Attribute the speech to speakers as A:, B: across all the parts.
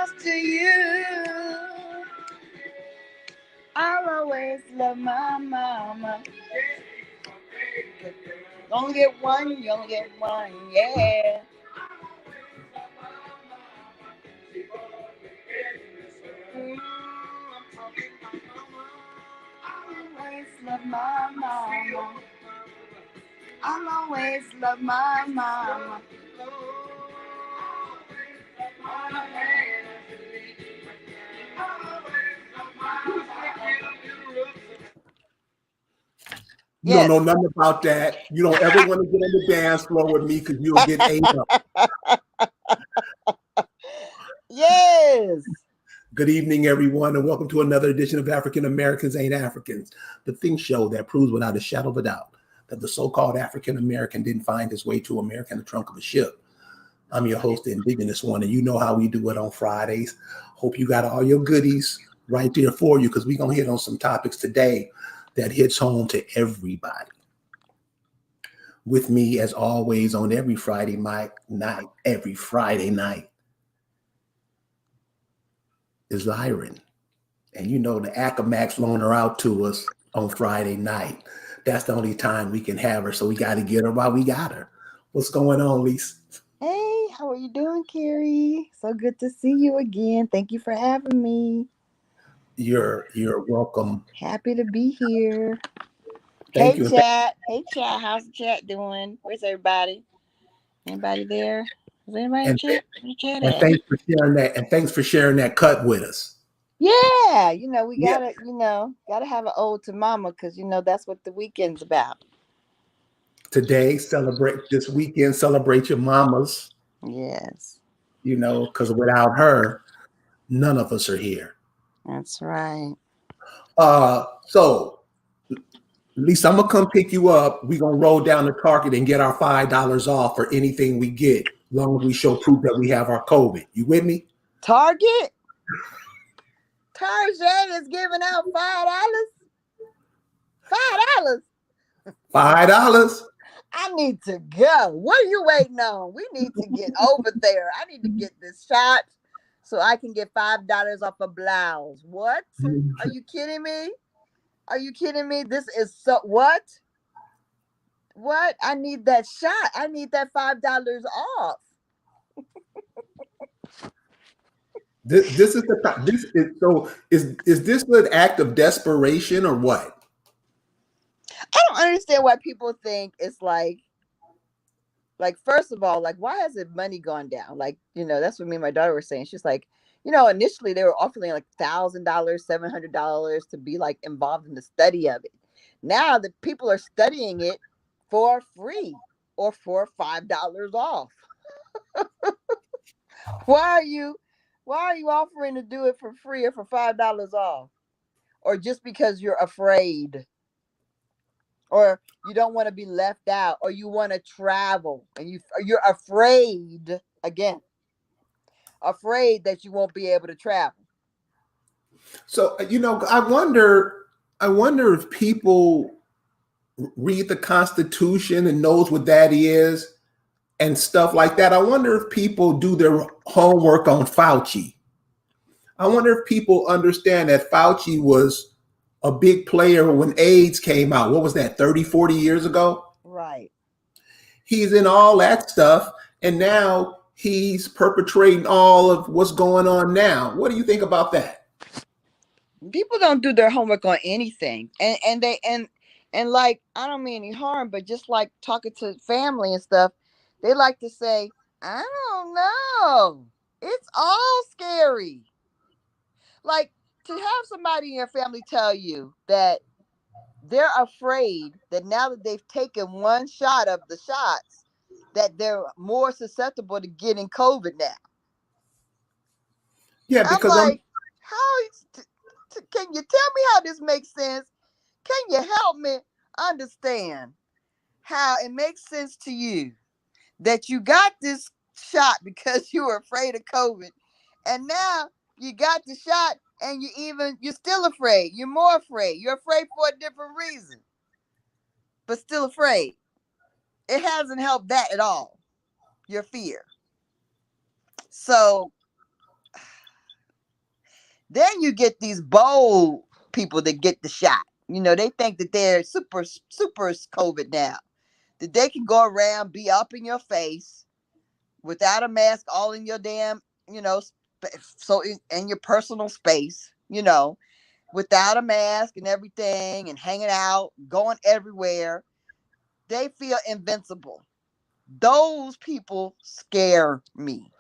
A: lost to you. I'll always love my mama. You only get one, you only get one, yeah. Mm, I'll always love my mama. I'll always love my mama.
B: You don't
A: Yes.
B: know nothing about that. You don't ever want to get on the dance floor with me because you'll get ate up.
A: Yes.
B: Good evening, everyone, and welcome to another edition of African Americans Ain't Africans, the think show that proves without a shadow of a doubt that the so-called African American didn't find his way to America in the trunk of a ship. I'm your host, the Indigenous One, and you know how we do it on Fridays. Hope you got all your goodies right there for you because we're going to hit on some topics today that hits home to everybody. With me, as always, on every Friday night, is Lyron. And you know the Acamax loan her out to us on Friday night. That's the only time we can have her, so we got to get her while we got her. What's going on, Lisa?
A: Hey, how are you doing, Carrie? So good to see you again. Thank you for having me.
B: You're welcome.
A: Happy to be here.
B: Thank
A: Hey,
B: you.
A: chat. Hey, chat. How's the chat doing? Where's everybody? Anybody there? Is anybody in
B: And,
A: chat? Where's the chat
B: and
A: at?
B: thanks for sharing that. And thanks for sharing that cut with us.
A: Yeah, we
B: Yeah.
A: gotta have an ode to mama because that's what the weekend's about.
B: Today, celebrate this weekend, celebrate your mamas,
A: Yes,
B: because without her, none of us are here.
A: that's right.
B: So Lisa, I'm gonna come pick you up. We're gonna roll down the Target and get our $5 off for anything we get, as long as we show proof that we have our COVID. You with me?
A: Target is giving out $5. $5.
B: $5.
A: I need to go. What are you waiting on? We need to get over there. I need to get this shot so I can get $5 off a blouse. What? Are you kidding me? Are you kidding me? This is so what? What? I need that shot. I need that $5 off.
B: This is the this is so is this an act of desperation or what?
A: I don't understand why people think it's like first of all, like why has the money gone down? Like, that's what me and my daughter were saying. She's like, initially they were offering like $1,000, $700 to be like involved in the study of it. Now the people are studying it for free or for $5 off. Why are you offering to do it for free or for $5 off? Or just because you're afraid? Or you don't want to be left out, or you want to travel and you're afraid again, afraid that you won't be able to travel.
B: So I wonder if people read the Constitution and knows what that is and stuff like that. I wonder if people do their homework on Fauci. I wonder if people understand that Fauci was a big player when AIDS came out. What was that, 30, 40 years ago?
A: Right.
B: He's in all that stuff, and now he's perpetrating all of what's going on now. What do you think about that?
A: People don't do their homework on anything, and like, I don't mean any harm, but just like talking to family and stuff, they like to say, I don't know, it's all scary. Like, to have somebody in your family tell you that they're afraid that now that they've taken one shot of the shots, that they're more susceptible to getting COVID now.
B: Yeah,
A: I'm
B: because I'm
A: like, can you tell me how this makes sense? Can you help me understand how it makes sense to you that you got this shot because you were afraid of COVID, and now you got the shot and you're still afraid. You're more afraid. You're afraid for a different reason, but still afraid. It hasn't helped that at all. Your fear. So Then you get these bold people that get the shot. You know, they think that they're super COVID now. That they can go around, be up in your face without a mask, all in your damn, you know, in your personal space, you know, without a mask and everything, and hanging out, going everywhere. They feel invincible. Those people scare me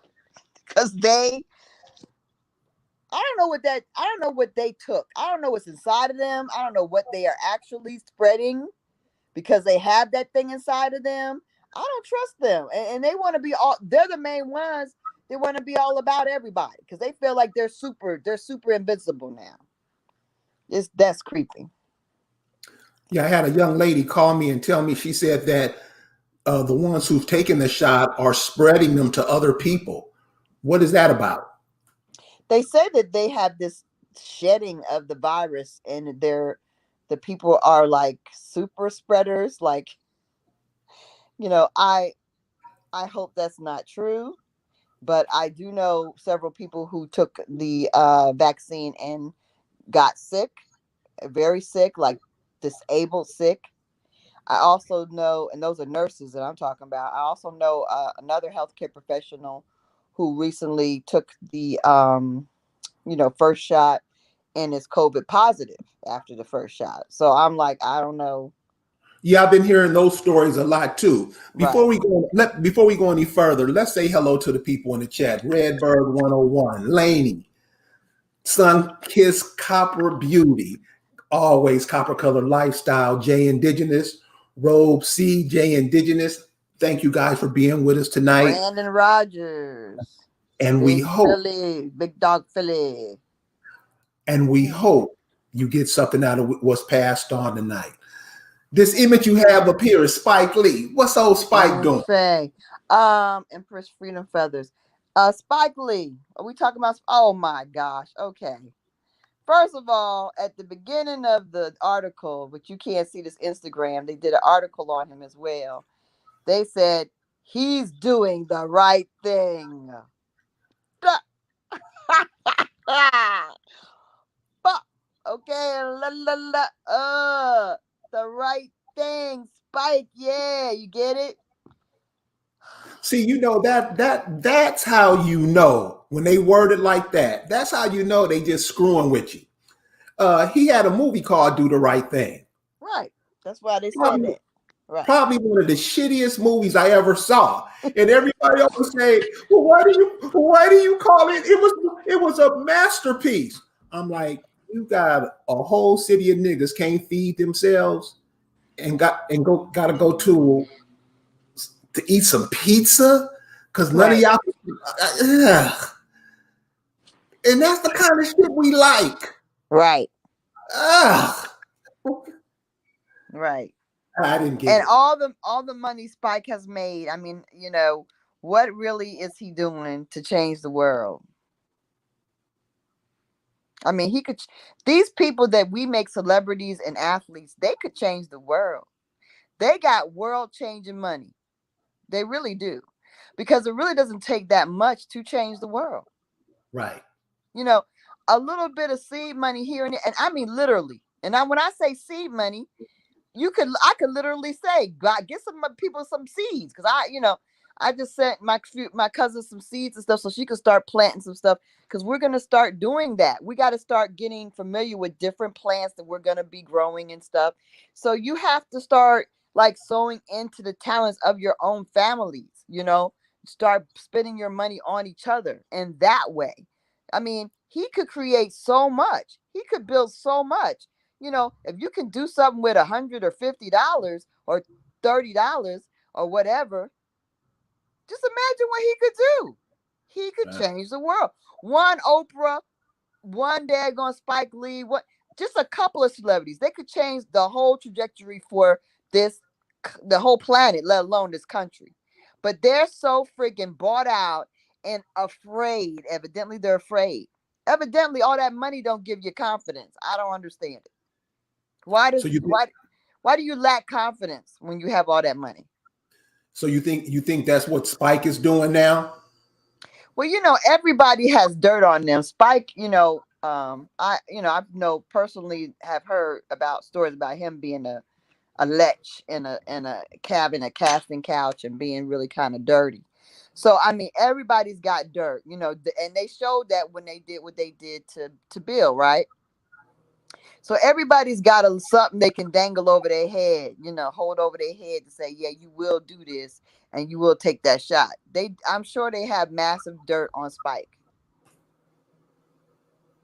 A: because I don't know what they took. I don't know what's inside of them. I don't know what they are actually spreading because they have that thing inside of them. I don't trust them. And they want to be all, they're the main ones. They want to be all about everybody because they feel like they're super invincible now. That's creepy.
B: Yeah, I had a young lady call me and tell me, she said that the ones who've taken the shot are spreading them to other people. What is that about?
A: They say that they have this shedding of the virus and the people are like super spreaders. Like, you know, I hope that's not true, but I do know several people who took the vaccine and got sick, very sick, like disabled sick. I also know, and those are nurses that I'm talking about. I also know another healthcare professional who recently took the first shot and is COVID positive after the first shot. So I'm like, I don't know.
B: Yeah, I've been hearing those stories a lot too.
A: Right.
B: Before we go any further, let's say hello to the people in the chat. Redbird 101, Laney, Sun Kiss Copper Beauty, always copper color lifestyle, J Indigenous, Robe C, J Indigenous. Thank you guys for being with us tonight.
A: Brandon Rogers,
B: And we
A: Big
B: hope,
A: Philly, Big Dog Philly.
B: and we hope you get something out of what's passed on tonight. This image you have up here is Spike Lee. What's old Spike doing?
A: Say, Empress Freedom Feathers. Spike Lee. Are we talking about? Oh my gosh. Okay. First of all, at the beginning of the article, but you can't see this Instagram, they did an article on him as well. They said he's doing the right thing. Okay, la la la. The right thing, Spike. Yeah, you get it.
B: See, you know that's how you know when they word it like that. That's how you know they just screwing with you. He had a movie called Do the Right Thing.
A: Right. That's why they said
B: Probably,
A: that. Right.
B: probably one of the shittiest movies I ever saw. And everybody always say, "Well, why do you call it? It was a masterpiece." I'm like, you got a whole city of niggas can't feed themselves and gotta go to eat some pizza because none of
A: Right.
B: y'all. Ugh. And that's the kind of shit we like.
A: Right.
B: Ugh.
A: Right.
B: I didn't get
A: And
B: it.
A: all the money Spike has made. I mean, what really is he doing to change the world? I mean, he could. These people that we make celebrities and athletes, they could change the world. They got world changing money. They really do, because it really doesn't take that much to change the world.
B: Right.
A: You know, a little bit of seed money here and there, and I mean literally. And when I say seed money, I could literally say, God, get some people some seeds, because I just sent my cousin some seeds and stuff so she could start planting some stuff, because we're gonna start doing that. We got to start getting familiar with different plants that we're gonna be growing and stuff. So you have to start like sowing into the talents of your own families. Start spending your money on each other, and that way, I mean, he could create so much. He could build so much. If you can do something with $100 or $50 or $30 or whatever, just imagine what he could do. He could
B: Right.
A: change the world. One Oprah, one daggone Spike Lee, what just a couple of celebrities. They could change the whole trajectory for this the whole planet, let alone this country. But they're so freaking bought out and afraid. Evidently, they're afraid. Evidently, all that money don't give you confidence. I don't understand it. Why
B: So
A: does
B: you think,
A: why do you lack confidence when you have all that money?
B: so you think that's what Spike is doing now?
A: Well, everybody has dirt on them. Spike, I know personally have heard about stories about him being a lech in a cabin, a casting couch, and being really kind of dirty. So I mean, everybody's got dirt, and they showed that when they did what they did to Bill, right? So everybody's got something they can dangle over their head, hold over their head to say, yeah, you will do this and you will take that shot. I'm sure they have massive dirt on Spike.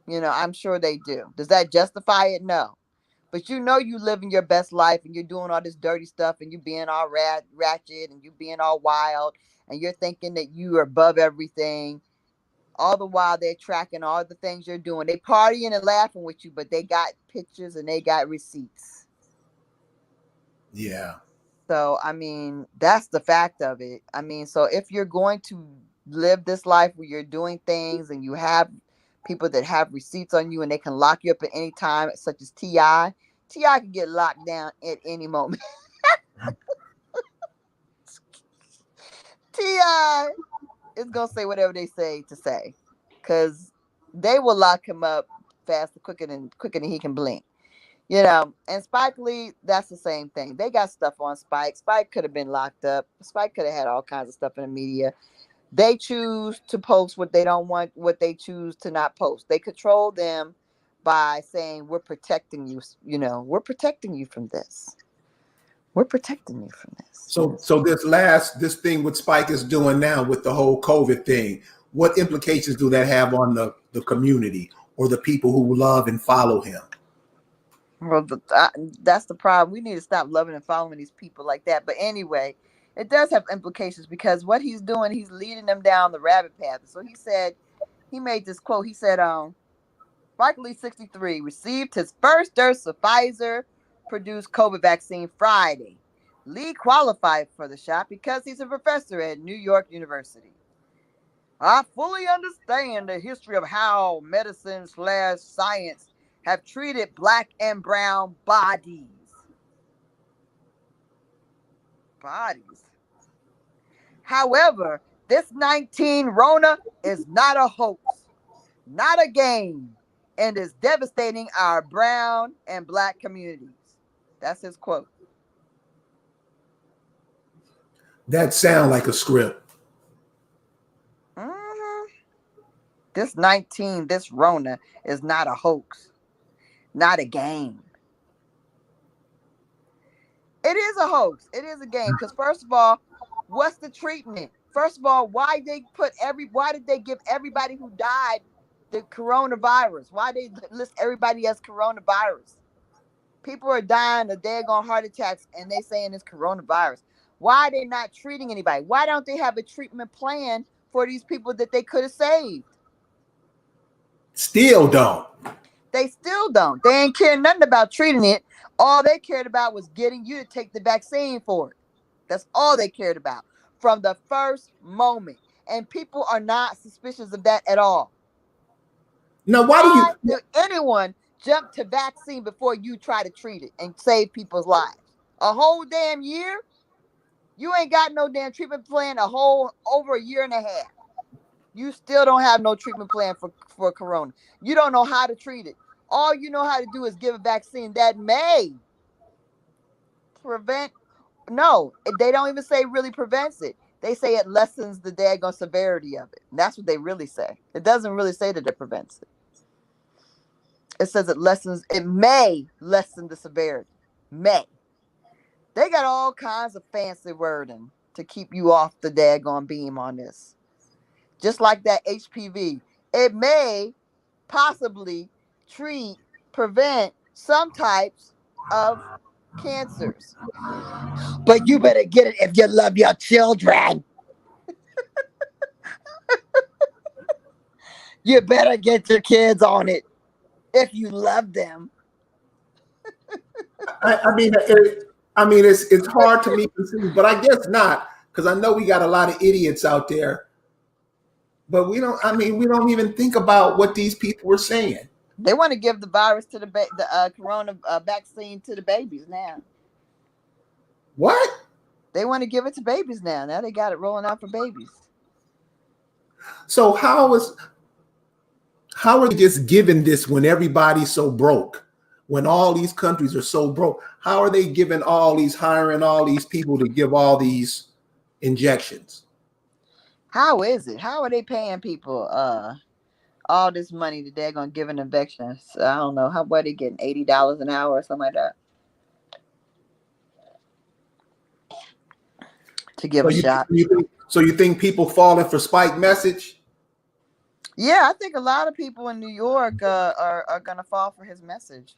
A: I'm sure they do. Does that justify it? No. But you living your best life and you're doing all this dirty stuff and you being all ratchet and you being all wild and you're thinking that you are above everything. All the while they're tracking all the things you're doing. They partying and laughing with you, but they got pictures and they got receipts.
B: Yeah.
A: So, I mean, that's the fact of it. I mean, so if you're going to live this life where you're doing things and you have people that have receipts on you and they can lock you up at any time, such as Ti can get locked down at any moment. Ti is gonna say whatever they say to say, because they will lock him up faster, quicker than he can blink. And Spike Lee, that's the same thing. They got stuff on Spike. Spike could have been locked up. Spike could have had all kinds of stuff in the media. They choose to post what they don't want, what they choose to not post. They control them by saying, we're protecting you, we're protecting you from this. We're protecting you from this.
B: So this thing what Spike is doing now with the whole COVID thing, what implications do that have on the community or the people who love and follow him?
A: Well, that's the problem. We need to stop loving and following these people like that. But anyway, it does have implications because what he's doing, he's leading them down the rabbit path. So he made this quote. He said, Spike Lee, 63, received his first dose of Pfizer produced COVID vaccine Friday. Lee qualified for the shot because he's a professor at New York University. I fully understand the history of how medicine/science have treated black and brown bodies. Bodies. However, this 19 Rona is not a hoax, not a game, and is devastating our brown and black communities. That's his quote.
B: That sound like a script.
A: Mhm. This Rona is not a hoax, not a game. It is a hoax. It is a game. Because first of all, what's the treatment? First of all, why did they give everybody who died the coronavirus? Why they list everybody as coronavirus? People are dying of daggone heart attacks and they saying it's coronavirus. Why are they not treating anybody? Why don't they have a treatment plan for these people that they could have saved?
B: Still don't.
A: They still don't. They ain't care nothing about treating it. All they cared about was getting you to take the vaccine for it. That's all they cared about from the first moment. And people are not suspicious of that at all.
B: Now, why do you?
A: Why do anyone jump to vaccine before you try to treat it and save people's lives? A whole damn year? You ain't got no damn treatment plan a whole over a year and a half. You still don't have no treatment plan for corona. You don't know how to treat it. All you know how to do is give a vaccine that may prevent. No, they don't even say really prevents it. They say it lessens the daggone severity of it. And that's what they really say. It doesn't really say that it prevents it. It says it may lessen the severity. May. They got all kinds of fancy wording to keep you off the daggone beam on this. Just like that HPV. It may possibly prevent some types of cancers. But you better get it if you love your children. You better get your kids on it if you love them.
B: It's hard to me to see, but I guess not because I know we got a lot of idiots out there. But we don't. I mean, we don't even think about what these people were saying.
A: They want to give the virus to the corona vaccine to the babies now.
B: What?
A: They want to give it to babies now. Now they got it rolling out for babies.
B: So how is? How are they just giving this when everybody's so broke? When all these countries are so broke, how are they giving all these, hiring all these people to give all these injections?
A: How is it? How are they paying people all this money that they're gonna give an injection? So, I don't know. How what they getting $80 an hour or something like that to give
B: So
A: a shot?
B: you think people falling for spike message?
A: Yeah, I think a lot of people in New York are gonna fall for his message.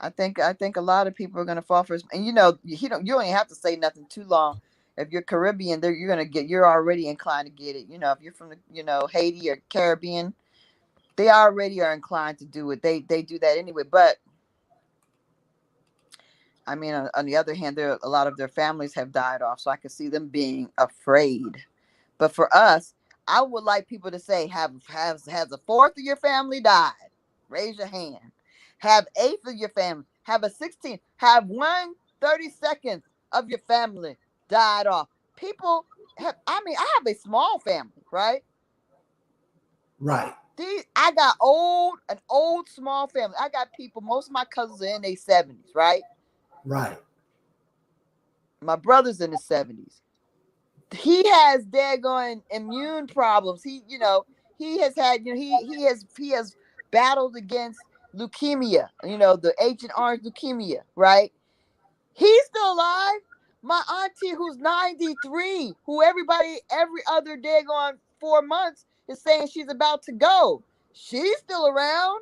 A: I think a lot of people are gonna fall for his, and you don't even have to say nothing too long. If you're Caribbean, there you're already inclined to get it. If you're from the Haiti or Caribbean, they already are inclined to do it. They do that anyway. But I mean, on the other hand, there a lot of their families have died off, so I can see them being afraid. But for us, I would like people to say, has a fourth of your family died? Raise your hand. Have eighth of your family? Have a 16? Have 1/32 of your family died off? People have. I mean, I have a small family, right?
B: Right,
A: I got an old small family. I got people. Most of my cousins are in their 70s, right?
B: right,
A: My brother's in his 70s. He has daggone immune problems. He has had, he has battled against leukemia, the Agent Orange leukemia, right? He's still alive. My auntie, who's 93, who every other daggone 4 months is saying she's about to go, she's still around.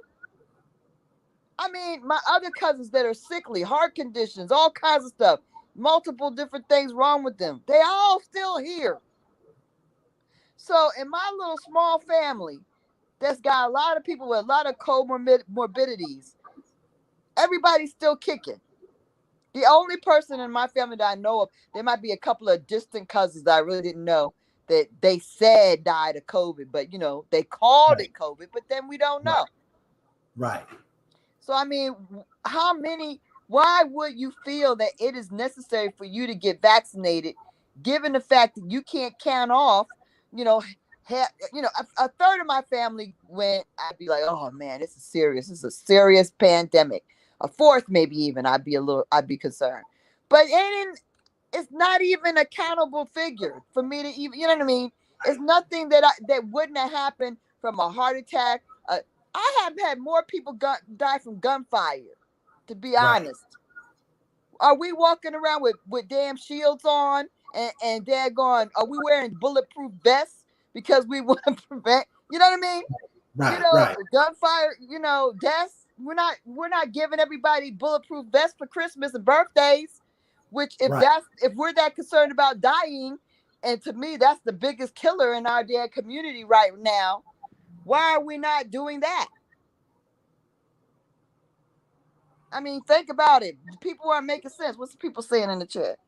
A: I mean, my other cousins that are sickly, heart conditions, all kinds of stuff, multiple different things wrong with them, they all still here. So in my little small family, that's got a lot of people with a lot of comorbidities. Everybody's still kicking. The only person in my family that I know of, there might be a couple of distant cousins that I really didn't know that they said died of COVID, but they called
B: right,
A: it COVID, but then we don't
B: right,
A: know.
B: right,
A: So I mean, how many? Why would you feel that it is necessary for you to get vaccinated, given the fact that you can't count off? You know, a third of my family went. I'd be like, oh man, this is serious. This is a serious pandemic. A fourth, maybe even, I'd be concerned. But it's not even a countable figure for me to even, you know what I mean? It's nothing that wouldn't have happened from a heart attack. I have had more people die from gunfire, to be
B: right,
A: honest. Are we walking around with damn shields on and daggone, are we wearing bulletproof vests because we want to prevent, you know what I mean?
B: right, right,
A: Gunfire, deaths. We're not giving everybody bulletproof vests for Christmas and birthdays. Which,
B: right,
A: if we're that concerned about dying, and to me that's the biggest killer in our damn community right now, why are we not doing that? I mean, think about it. People aren't making sense. What's the people saying in the chat?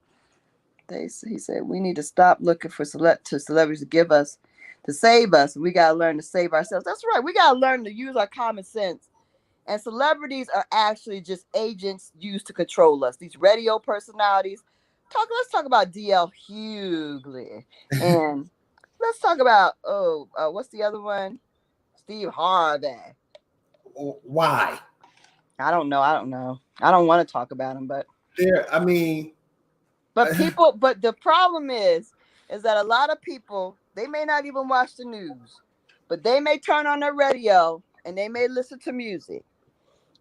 A: He said we need to stop looking for celebrities to give us to save us. We gotta learn to save ourselves. That's right. We gotta learn to use our common sense. And celebrities are actually just agents used to control us. These radio personalities. Let's talk about DL Hughley, and let's talk about what's the other one? Steve Harvey.
B: why?
A: I don't know. I don't know. I don't want to talk about him, but
B: I mean,
A: but the problem is that a lot of people, they may not even watch the news, but they may turn on their radio and they may listen to music.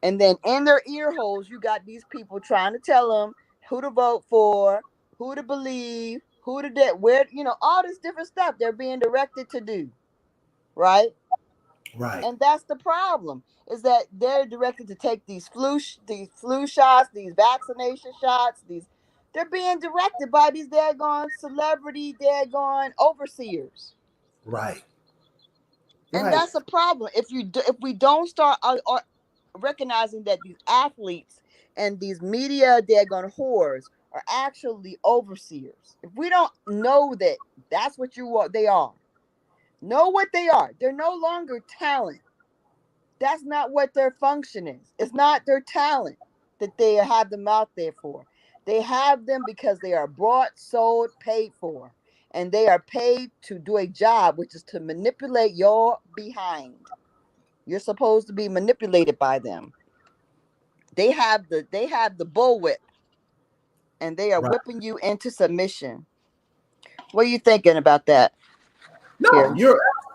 A: And then in their ear holes, you got these people trying to tell them who to vote for, who to believe, who to where, all this different stuff they're being directed to do, right?
B: right,
A: And that's the problem, is that they're directed to take these flu shots, these vaccination shots, they're being directed by these daggone celebrity daggone overseers.
B: right,
A: And
B: right,
A: that's a problem. If we don't start recognizing that these athletes and these media daggone whores are actually overseers. If we don't know that that's what they are, know what they are. They're no longer talent. That's not what their function is. It's not their talent that they have them out there for. They have them because they are bought, sold, paid for. And they are paid to do a job, which is to manipulate your behind. You're supposed to be manipulated by them. They have the bullwhip, and they are
B: Right.
A: whipping you into submission. What are you thinking about that,
B: No,
A: Carrie?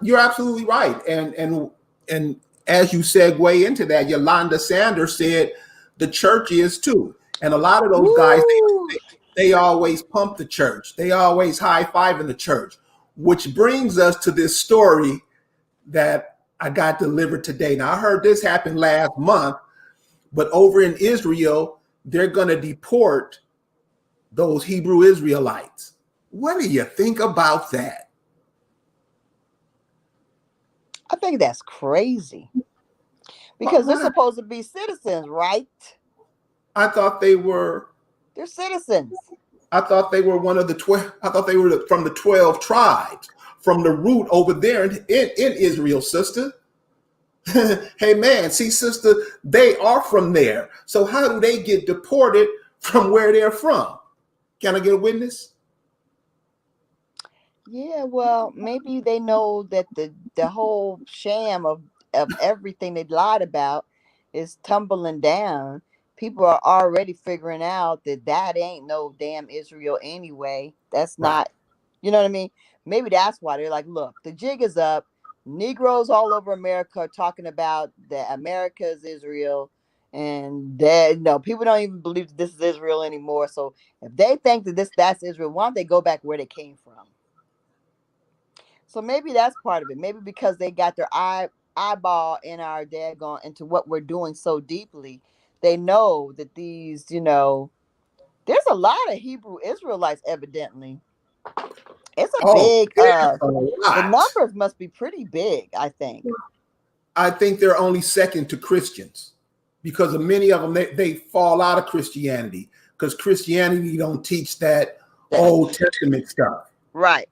B: you're absolutely right. And as you segue into that, Yolanda Sanders said the church is too. And a lot of those guys,
A: Woo!
B: they always pump the church. They always high five in the church, which brings us to this story that I got delivered today. Now I heard this happen last month, but over in Israel, they're going to deport those Hebrew Israelites. What do you think about that?
A: I think that's crazy because they're
B: Why?
A: supposed to be citizens, right?
B: I thought they were.
A: They're citizens.
B: I thought they were one of the 12. I thought they were from the 12 tribes, from the root over there in Israel, sister. Hey, man, see, sister, they are from there. So how do they get deported from where they're from? Can I get a witness?
A: Yeah, well, maybe they know that the whole sham of everything they lied about is tumbling down. People are already figuring out that that ain't no damn Israel anyway. That's
B: Right.
A: not, you know what I mean? Maybe that's why they're like, look, the jig is up. Negroes all over America are talking about that America is Israel, and that no, people don't even believe that this is Israel anymore. So if they think that that's Israel, why don't they go back where they came from? So maybe that's part of it. Maybe because they got their eyeball in our daggone into what we're doing so deeply, they know that there's a lot of Hebrew Israelites. Evidently, it's a
B: Oh,
A: big.
B: there's a
A: The
B: lot.
A: numbers must be pretty big. I think.
B: I think they're only second to Christians because of many of them, they fall out of Christianity because Christianity don't teach that
A: That
B: Old Testament stuff.
A: right.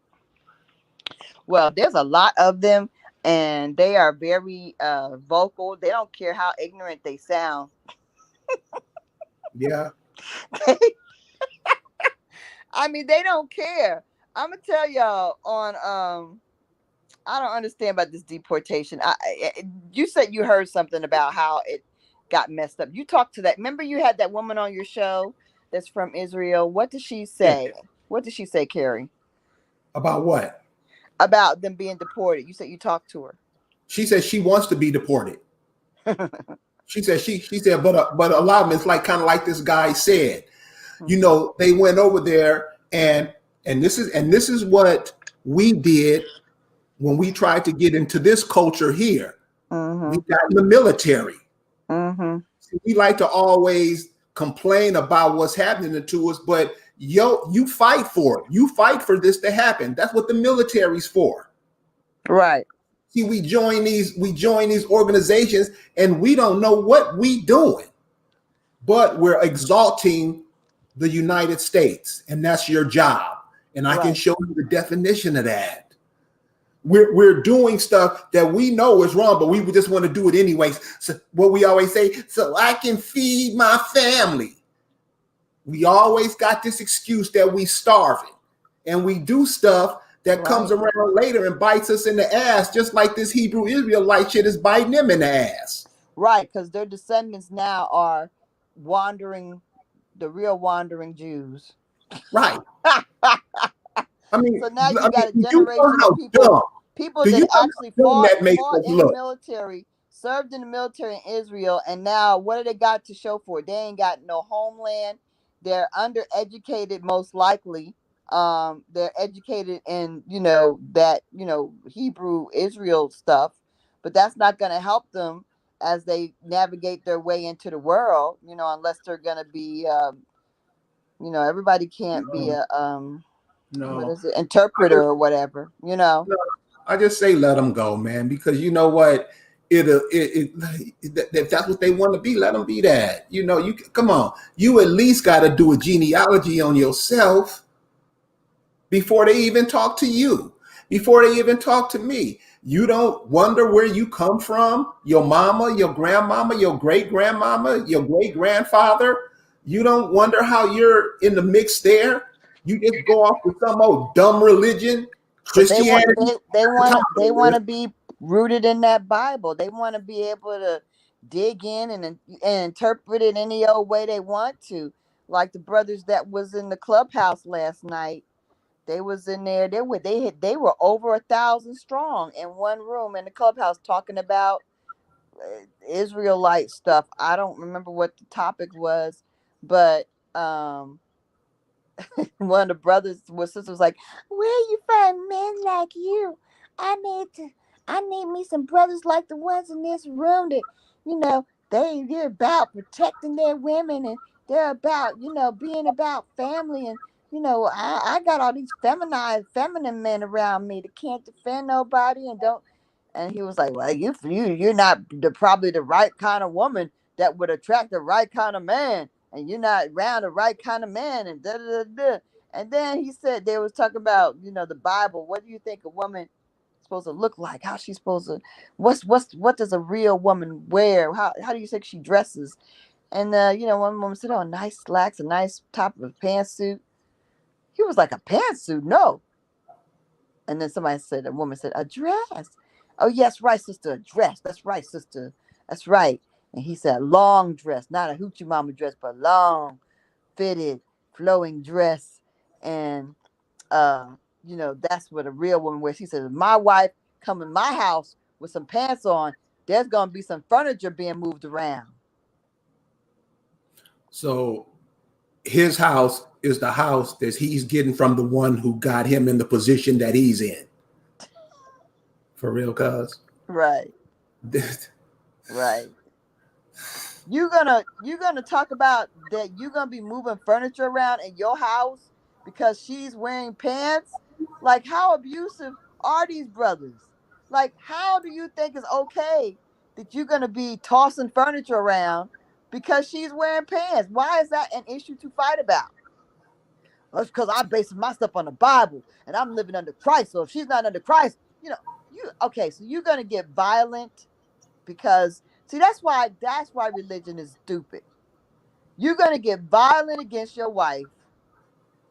A: Well, there's a lot of them, and they are very vocal. They don't care how ignorant they sound.
B: Yeah.
A: I mean, they don't care. I'm gonna tell y'all on I don't understand about this deportation. You said you heard something about how it got messed up. You talked to that. Remember, you had that woman on your show that's from Israel. What did she
B: Yeah.
A: say? What did she say, Carrie,
B: About what?
A: about them being deported? You said you talked to
B: She says she wants to be deported.
A: her.
B: She said, but a lot of them, it's like kind of like this guy said. You
A: Mhm.
B: know, they went over there and this is what we did when we tried to get into this culture here. We
A: Mhm.
B: got in the military.
A: Mhm.
B: We like to always complain about what's happening to us, but you fight for it. You fight for this to happen. That's what the military's for.
A: Right.
B: See, we join these organizations and we don't know what we doing, but we're exalting the United States, and that's your job. And I can
A: Right.
B: show you the definition of that. We're doing stuff that we know is wrong, but we just want to do it anyways. So what we always say, so I can feed my family. We always got this excuse that we starving, and we do stuff that comes
A: Right.
B: around later and bites us in the ass, just like this Hebrew Israelite shit is biting them in the ass.
A: Right. Because their descendants now are wandering, the real wandering Jews.
B: Right.
A: So now you
B: I mean,
A: got a
B: do you know
A: generation of
B: how dumb?
A: people
B: Do you
A: that
B: know
A: actually
B: how dumb that makes
A: fought
B: us
A: in the
B: look?
A: military, served in the military in Israel, and now what do they got to show for it? They ain't got no homeland. They're undereducated, most likely. They're educated in that Hebrew Israel stuff, but that's not going to help them as they navigate their way into the world. Unless they're going to be, everybody can't be
B: No,
A: a what
B: no.
A: is it,
B: I
A: interpreter
B: just,
A: or whatever, you know.
B: no, I just say let them go, man, because you know what? If that's what they want to be, let them be that. You know, you come on. You at least got to do a genealogy on yourself before they even talk to you, before they even talk to me. You don't wonder where you come from, your mama, your grandmama, your great grandmama, your great grandfather. You don't wonder how you're in the mix there. You just go off with some old dumb religion,
A: But they want
B: Christianity.
A: they want to be rooted in that Bible. They want to be able to dig in and interpret it any old way they want to. Like the brothers that was in the clubhouse last night, they was in there. They were over 1,000 strong in one room in the clubhouse talking about Israelite stuff. I don't remember what the topic was, but one of the brothers was sisters was like, "Where you find men like you? I need to. I need me some brothers like the ones in this room that, they're about protecting their women and they're about, being about family and." I got all these feminine men around me that can't defend nobody and don't. And he was like, "Well, you're not probably the right kind of woman that would attract the right kind of man, and you're not around the right kind of man." And da da da da. And then he said they was talking about the Bible. What do you think a woman supposed to look like? How she's supposed to? What does a real woman wear? How do you think she dresses? And one woman said, "Oh, nice slacks, a nice top of a pantsuit." He was like, "A pantsuit? No." And then a woman said, "A dress." "Oh, yes, right, sister, a dress. That's right, sister. That's right." And he said, "A long dress, not a hoochie mama dress, but long, fitted, flowing dress." And, that's what a real woman wears. He said, "If my wife come in my house with some pants on, there's going to be some furniture being moved around."
B: So his house is the house that he's getting from the one who got him in the position that he's in. For real, cuz.
A: Right, right. You gonna talk about that you're gonna be moving furniture around in your house because she's wearing pants? Like, how abusive are these brothers? Like, how do you think it's okay that you're gonna be tossing furniture around because she's wearing pants? Why is that an issue to fight about? That's because I'm basing my stuff on the Bible and I'm living under Christ. So if she's not under Christ, you okay, so you're gonna get violent because see that's why religion is stupid. You're going to get violent against your wife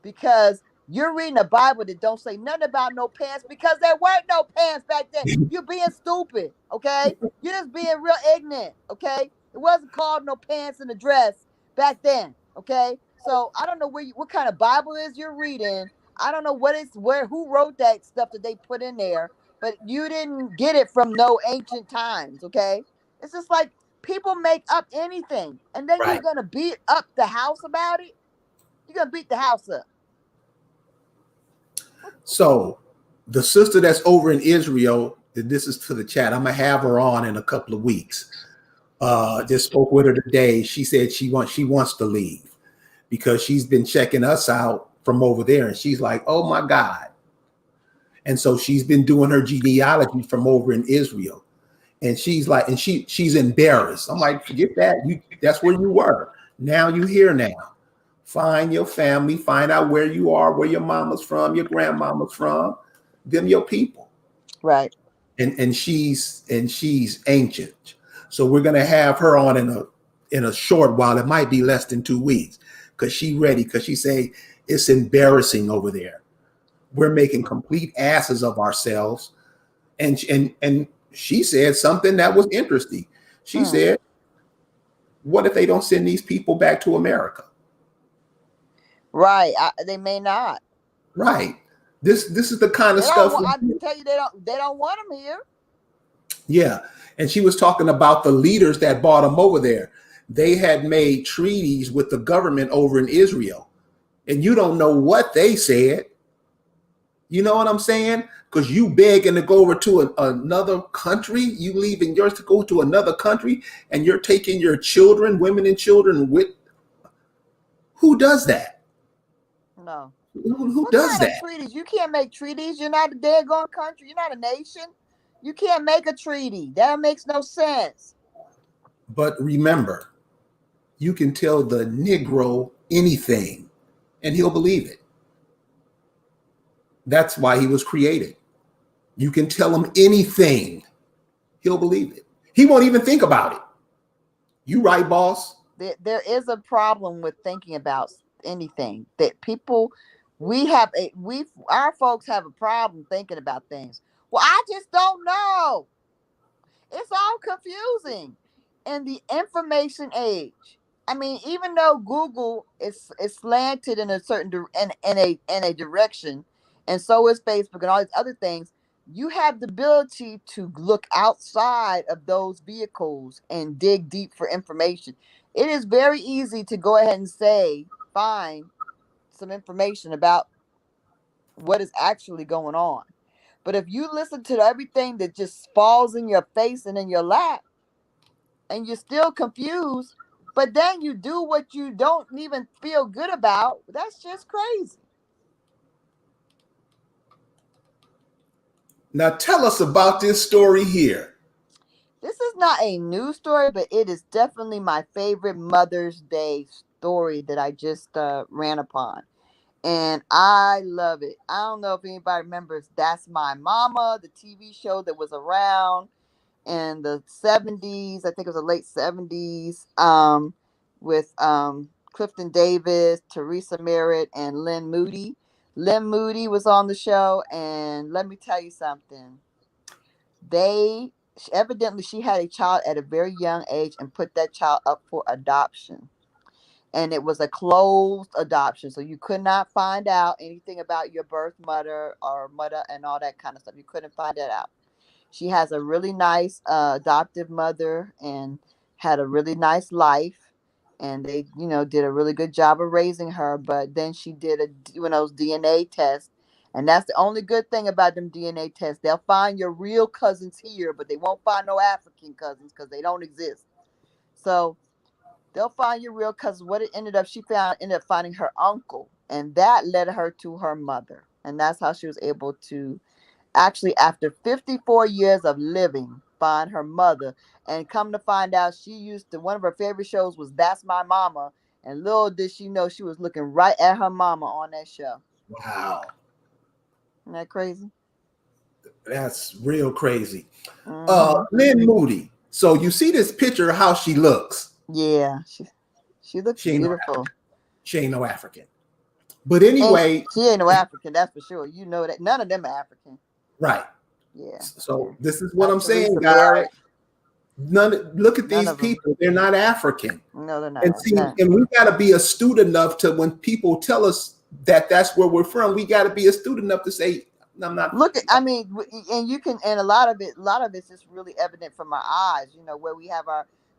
A: because you're reading a Bible that don't say nothing about no pants because there weren't no pants back then. You're being stupid, okay? You're just being real ignorant, okay? It wasn't called no pants and a dress back then, okay? So I don't know what kind of Bible is you're reading. I don't know who wrote that stuff that they put in there, but you didn't get it from no ancient times, okay? It's just like people make up anything, and then you're
B: Right.
A: gonna beat up the house about it. You're gonna beat the house up.
B: So the sister that's over in Israel, this is to the chat. I'm gonna have her on in a couple of weeks. Just spoke with her today. She said she wants to leave because she's been checking us out from over there, and she's like, "Oh my God!" And so she's been doing her genealogy from over in Israel, and she's like, and she's embarrassed. I'm like, forget that. That's where you were. Now you here now. Find your family, find out where you are, where your mama's from, your grandmama's from, them your people.
A: Right.
B: And she's ancient. So we're gonna have her on in a short while. It might be less than 2 weeks because she ready, because she say it's embarrassing over there. We're making complete asses of ourselves. And she said something that was interesting. She
A: Mm.
B: said, what if they don't send these people back to America?
A: Right. They may not.
B: Right. This is the kind of
A: They don't
B: stuff.
A: want. I tell you, they don't want them here.
B: Yeah. And she was talking about the leaders that brought them over there. They had made treaties with the government over in Israel. And you don't know what they said. You know what I'm saying? Because you begging to go over to another country, you leaving yours to go to another country, and you're taking your children, women and children with. Who does that?
A: No.
B: Who
A: What
B: does
A: kind of
B: that?
A: treaties? You can't make treaties. You're not a daggone country. You're not a nation. You can't make a treaty. That makes no sense.
B: But remember, you can tell the Negro anything, and he'll believe it. That's why he was created. You can tell him anything, he'll believe it. He won't even think about it. You right, boss?
A: There is a problem with thinking about anything that people. We our folks have a problem thinking about things. Well, I just don't know. It's all confusing. In the information age. I mean, even though Google is slanted in a certain in a direction, and so is Facebook and all these other things, you have the ability to look outside of those vehicles and dig deep for information. It is very easy to go ahead and say, find some information about what is actually going on. But if you listen to everything that just falls in your face and in your lap, and you're still confused, but then you do what you don't even feel good about, that's just crazy.
B: Now tell us about this story here.
A: This is not a news story, but it is definitely my favorite Mother's Day story that I just ran upon. And I love it. I don't know if anybody remembers That's My Mama, the TV show that was around in the 70s. I think it was the late 70s, with Clifton Davis, Teresa Merritt, and Lynn Moody. Lynn Moody was on the show, and let me tell you something. They evidently she had a child at a very young age and put that child up for adoption. And it was a closed adoption, so you could not find out anything about your birth mother or mother and all that kind of stuff. You couldn't find that out. She has a really nice adoptive mother and had a really nice life. And they, did a really good job of raising her. But then she did one of those DNA tests. And that's the only good thing about them DNA tests. They'll find your real cousins here, but they won't find no African cousins because they don't exist. So they'll find your real cousins. What it ended up finding her uncle. And that led her to her mother. And that's how she was able to actually, after 54 years of living, find her mother. And come to find out, she used to, one of her favorite shows was That's My Mama. And little did she know she was looking right at her mama on that show.
B: Wow,
A: Isn't that crazy?
B: that's real crazy.
A: Hmm.
B: Lynn Moody. So you see this picture of how she looks.
A: Yeah, she looks
B: She ain't no,
A: beautiful.
B: she ain't no African. But
A: And
B: anyway,
A: she ain't no African, that's for sure. You know that. None of them are African.
B: right.
A: Yeah,
B: So
A: yeah.
B: this is what
A: Not
B: I'm saying,
A: Teresa
B: guys.
A: Merritt.
B: Look at
A: None
B: these
A: of them.
B: people. They're not African.
A: No, they're
B: And
A: not.
B: see,
A: None.
B: and we got to be astute enough to when people tell us that that's where we're from, we got to be astute enough to say, I'm not.
A: Look at, I mean, and you can, and a lot of it's just really evident from our eyes. Where we have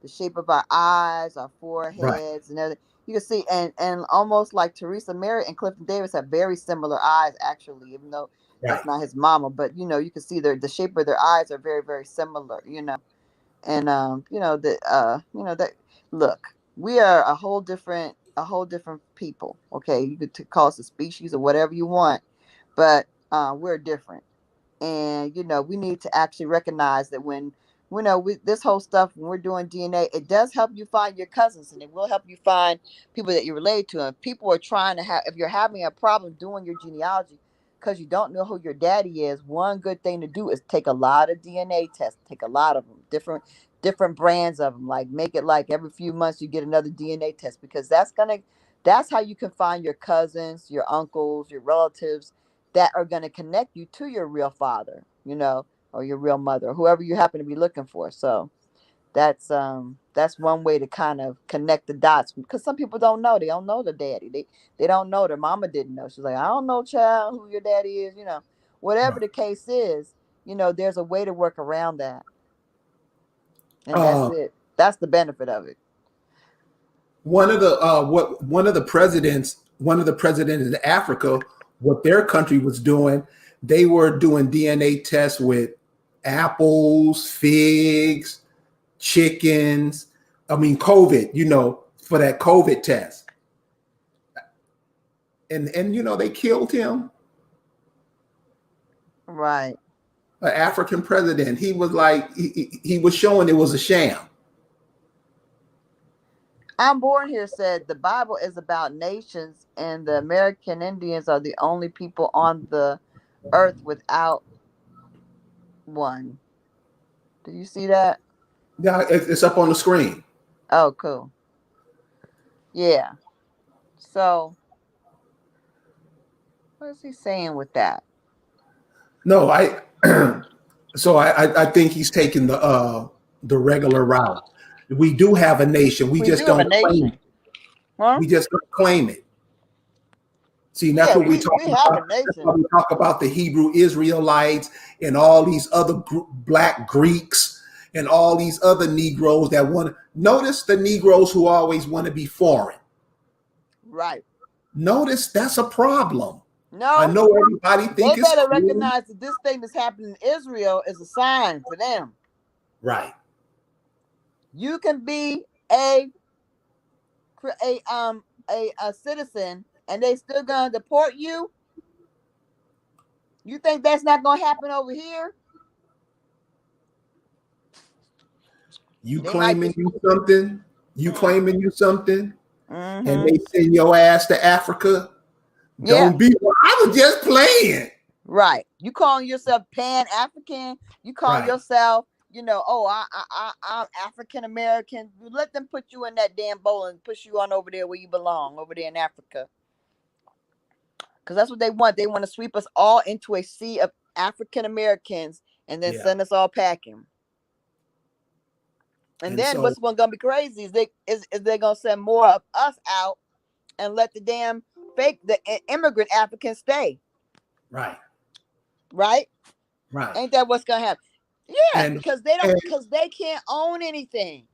A: the shape of our eyes, our
B: Right,
A: foreheads, and everything. You can see, and almost like Teresa Merritt and Clifton Davis have very similar eyes, actually, even though
B: right.
A: that's not his mama. But you can see the shape of their eyes are very, very similar. And that look, we are a whole different people. Okay, you could call us a species or whatever you want, but we're different. And we need to actually recognize that when this whole stuff, when we're doing DNA, it does help you find your cousins, and it will help you find people that you relate to. And people are trying to have, if you're having a problem doing your genealogy because you don't know who your daddy is, one good thing to do is take a lot of DNA tests. Take a lot of them, different brands of them. Like, make it like every few months you get another DNA test, because that's how you can find your cousins, your uncles, your relatives that are going to connect you to your real father, or your real mother, or whoever you happen to be looking for. So that's one way to kind of connect the dots, because some people don't know. They don't know the daddy. They don't know. Their mama didn't know. She's like, I don't know, child, who your daddy is. Whatever
B: Right.
A: the case is, there's a way to work around that, and that's
B: Uh,
A: it. That's the benefit of it.
B: one of the presidents in Africa, what their country was doing, they were doing DNA tests with apples, figs, chickens. I mean, COVID, for that COVID test. And they killed him,
A: Right.
B: an African president. He was like, he was showing it was a sham.
A: I'm Born Here said the Bible is about nations, and the American Indians are the only people on the earth without one. Do you see that?
B: Yeah, it's up on the screen.
A: Oh, cool. Yeah. So, what is he saying with that?
B: No, I So I think he's taking the regular route. We do have a nation. We
A: We
B: just
A: do have a
B: don't claim it.
A: nation. Huh?
B: We just don't claim it. See, and that's
A: Yeah,
B: what we're
A: we
B: talking
A: have a
B: about. That's why
A: nation.
B: we talk about the Hebrew Israelites and all these other black Greeks and all these other Negroes that want to notice the Negroes who always want to be foreign.
A: Right.
B: Notice that's a problem. I
A: No,
B: know everybody
A: they
B: think it's
A: better
B: cool.
A: recognize that this thing that's happening in Israel is a sign for them.
B: Right.
A: You can be a a citizen and they still gonna deport you. You think that's not gonna happen over here?
B: You
A: They might
B: claiming
A: just
B: you something, you
A: mm,
B: claiming you something, and
A: mm-hmm.
B: they send your ass to Africa.
A: Yeah,
B: Don't be, well, I was just playing.
A: right. You calling yourself Pan African? You call
B: Right.
A: yourself, oh, I'm African American. Let them put you in that damn bowl and push you on over there where you belong, over there in Africa. Because that's what they want. They want to sweep us all into a sea of African Americans and then
B: Yeah.
A: send us all packing. And
B: And
A: then
B: so,
A: what's gonna be crazy is they're gonna send more of us out and let the damn the immigrant Africans stay.
B: right,
A: Right?
B: right.
A: Ain't that what's gonna happen? Yeah,
B: And
A: because
B: and
A: they can't own anything.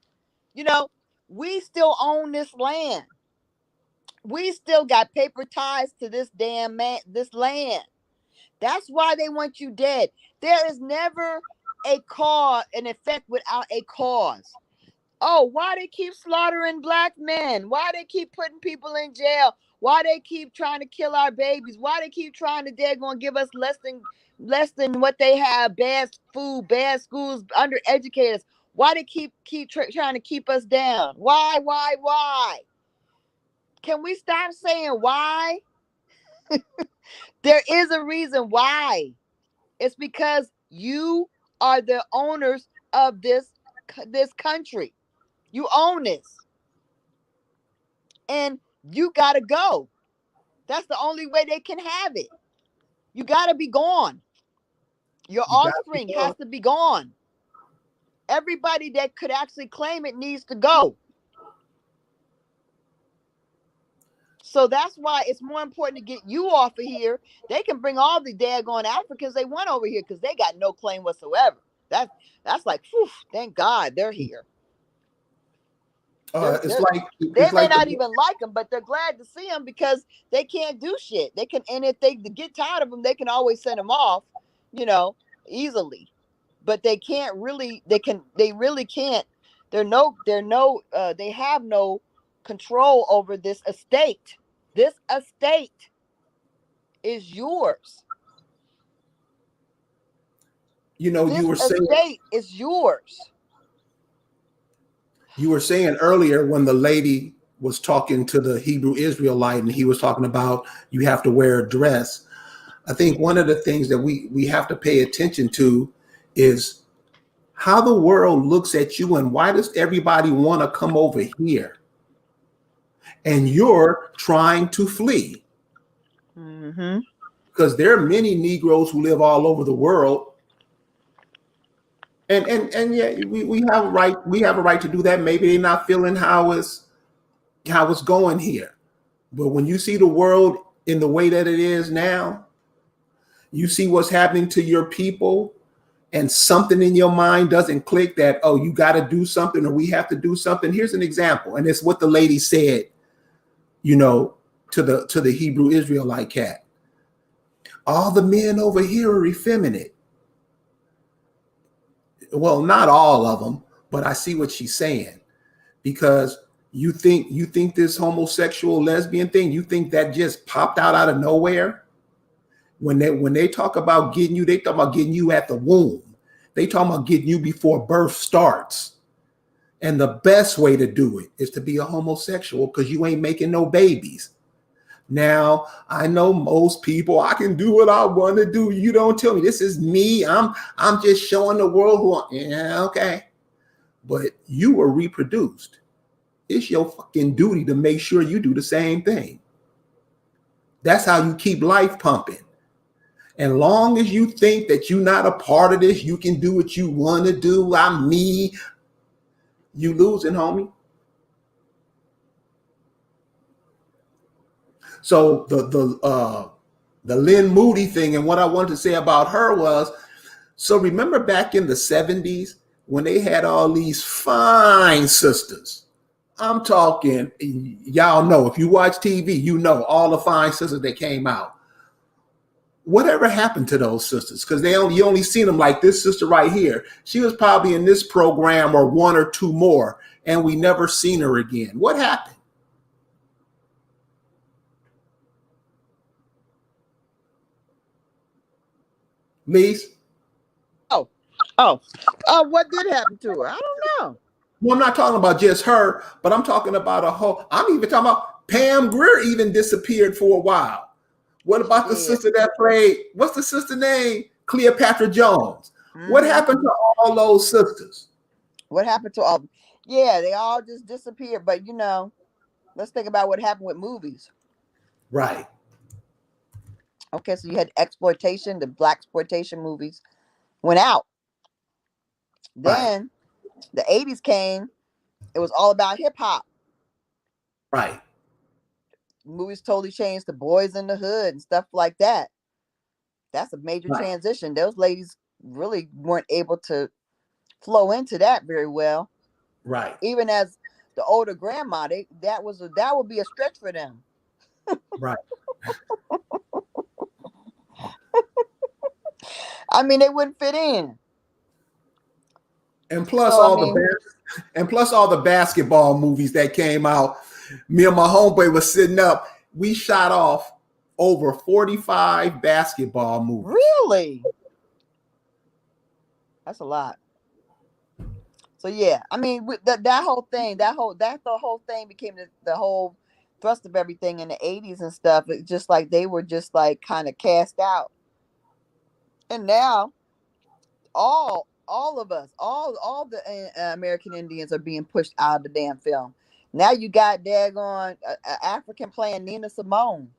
A: You know, we still own this land. We still got paper ties to this damn this land. That's why they want you dead. There is never an effect without a cause. Oh, why they keep slaughtering black men? Why they keep putting people in jail? Why they keep trying to kill our babies? Why they keep trying to they're gonna give us less than what they have? Bad food, bad schools, undereducated. Why they keep trying to keep us down? Why? Can we stop saying why? There is a reason why. It's because you are the owners of this country. You own this. And you got to go. That's the only way they can have it. You got to be gone. Your
B: you got to
A: offspring
B: go.
A: has to be gone. Everybody that could actually claim it needs to go. So that's why it's more important to get you off of here. They can bring all the daggone Africans they want over here because they got no claim whatsoever. That's like, whew, thank God they're here. They're
B: It's
A: they're
B: like
A: they
B: it's
A: may
B: like
A: not
B: the
A: even like them, but they're glad to see them because they can't do shit. They can, and if they get tired of them, they can always send them off, you know, easily. But they can't really. They really can't. They have no control over this estate. This estate is yours.
B: you
A: This
B: were saying
A: estate is yours.
B: earlier when the lady was talking to the Hebrew Israelite and he was talking about you have to wear a dress. I think one of the things that we have to pay attention to is how the world looks at you and why does everybody want to come over here and you're trying to flee,
A: Mm-hmm.
B: because there are many Negroes who live all over the world, and yeah, we have a right to do that. Maybe they're not feeling how it's going here, but when you see the world in the way that it is now, you see what's happening to your people, and something in your mind doesn't click that, oh, you got to do something or we have to do something. Here's an example, and it's what the lady said, you know, to the Hebrew Israelite cat. All the men over here are effeminate. Well, not all of them, but I see what she's saying, because you think this homosexual lesbian thing, you think that just popped out of nowhere. When they talk about getting you, they talk about getting you at the womb. They talk about getting you before birth starts. And the best way to do it is to be a homosexual because you ain't making no babies. Now, I know most people, I can do what I want to do. You don't tell me. This is me. I'm just showing the world yeah, okay. But you were reproduced. It's your fucking duty to make sure you do the same thing. That's how you keep life pumping. And long as you think that you're not a part of this, you can do what you want to do. I'm me. You losing, homie. So the Lynn Moody thing, and what I wanted to say about her was, so remember back in the 70s when they had all these fine sisters. I'm talking, y'all know, if you watch TV, you know all the fine sisters that came out. Whatever happened to those sisters? Because you only seen them, like this sister right here. She was probably in this program or one or two more, and we never seen her again. What happened? Lise?
A: Oh, oh, what did happen to her? I don't know.
B: Well, I'm not talking about just her, but I'm talking about a whole. I'm even talking about Pam Grier even disappeared for a while. What
A: She
B: about the
A: did.
B: sister that played? What's the sister name? Cleopatra Jones. What
A: Mm-hmm.
B: happened to all those sisters?
A: What happened to all? Yeah, they all just disappeared. But let's think about what happened with movies.
B: Right,
A: Okay, so you had exploitation, the black exploitation movies went out.
B: right,
A: Then the 80s came. It was all about hip hop.
B: right,
A: Movies totally changed to Boys in the Hood and stuff like that. That's a major
B: right,
A: transition. Those ladies really weren't able to flow into that very well.
B: right,
A: Even as the older grandma, that would be a stretch for them.
B: right.
A: I mean, they wouldn't fit in.
B: And plus
A: So I
B: all the
A: mean,
B: and plus all the basketball movies that came out. Me and my homeboy was sitting up. We shot off over 45 basketball movies.
A: really, that's a lot. So yeah, I mean, that whole thing, that the whole thing became the whole thrust of everything in the 80s and stuff. It's just like they were just like kind of cast out, and now all of us, all the American Indians are being pushed out of the damn film. Now you got daggone African playing Nina Simone.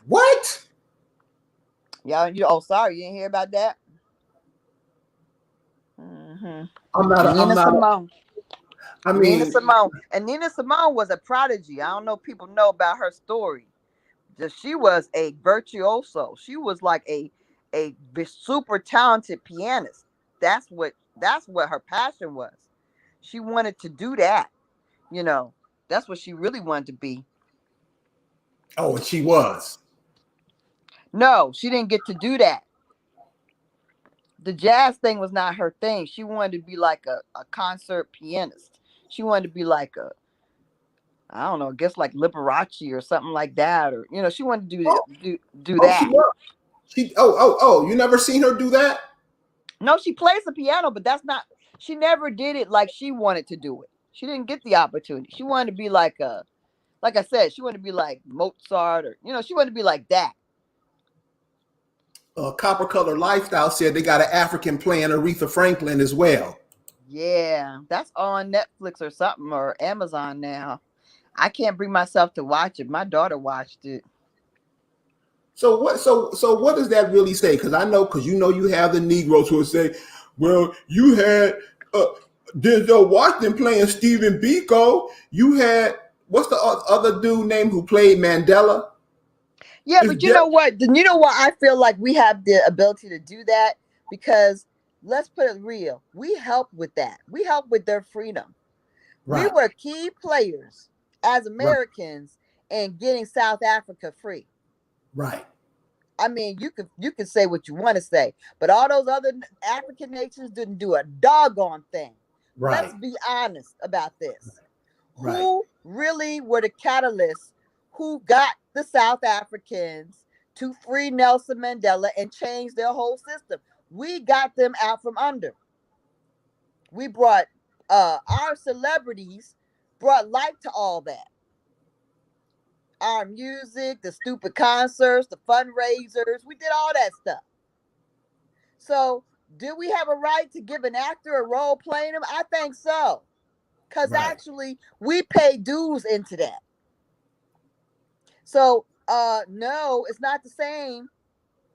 B: What?
A: Y'all, oh sorry, you didn't hear about that. Hmm.
B: I'm
A: Nina
B: not,
A: Simone.
B: I
A: Nina
B: mean,
A: Simone. And Nina Simone was a prodigy. I don't know if people know about her story. Just she was a virtuoso. She was like a super talented pianist. That's what her passion was. She wanted to do that. You know, that's what she really wanted to be.
B: oh, and she was.
A: No, she didn't get to do that. The jazz thing was not her thing. She wanted to be like a concert pianist. She wanted to be like I don't know, I guess like Liberace or something like that, or she wanted to
B: Oh,
A: do
B: oh, she
A: that.
B: was. Oh, you never seen her do that?
A: No, she plays the piano, but that's not. She never did it like she wanted to do it. She didn't get the opportunity. She wanted to be like I said, she wanted to be like Mozart, or she wanted to be like that.
B: Copper Color Lifestyle said they got an African playing Aretha Franklin as well.
A: Yeah, that's on Netflix or something or Amazon now. I can't bring myself to watch it. My daughter watched it.
B: So what? So what does that really say? Because I know, because you have the Negroes who will say, "Well, you had uh, Denzel Washington playing Stephen Biko. You had what's the other dude name who played Mandela?
A: Yeah,
B: It's
A: but you know what? You know what? I feel like we have the ability to do that because let's put it real. We help with that. We help with their freedom. We
B: right,
A: were key players as
B: right,
A: Americans in getting South Africa free.
B: right,
A: I mean, you can say what you want to say, but all those other African nations didn't do a doggone thing. Let's
B: right,
A: be honest about this.
B: right,
A: Who really were the catalysts who got the South Africans to free Nelson Mandela and change their whole system? We got them out from under. We brought our celebrities brought light to all that. Our music, the stupid concerts, the fundraisers, we did all that stuff. So, do we have a right to give an actor a role playing him? I think so. Because
B: right.
A: actually, we pay dues into that. So, no, it's not the same.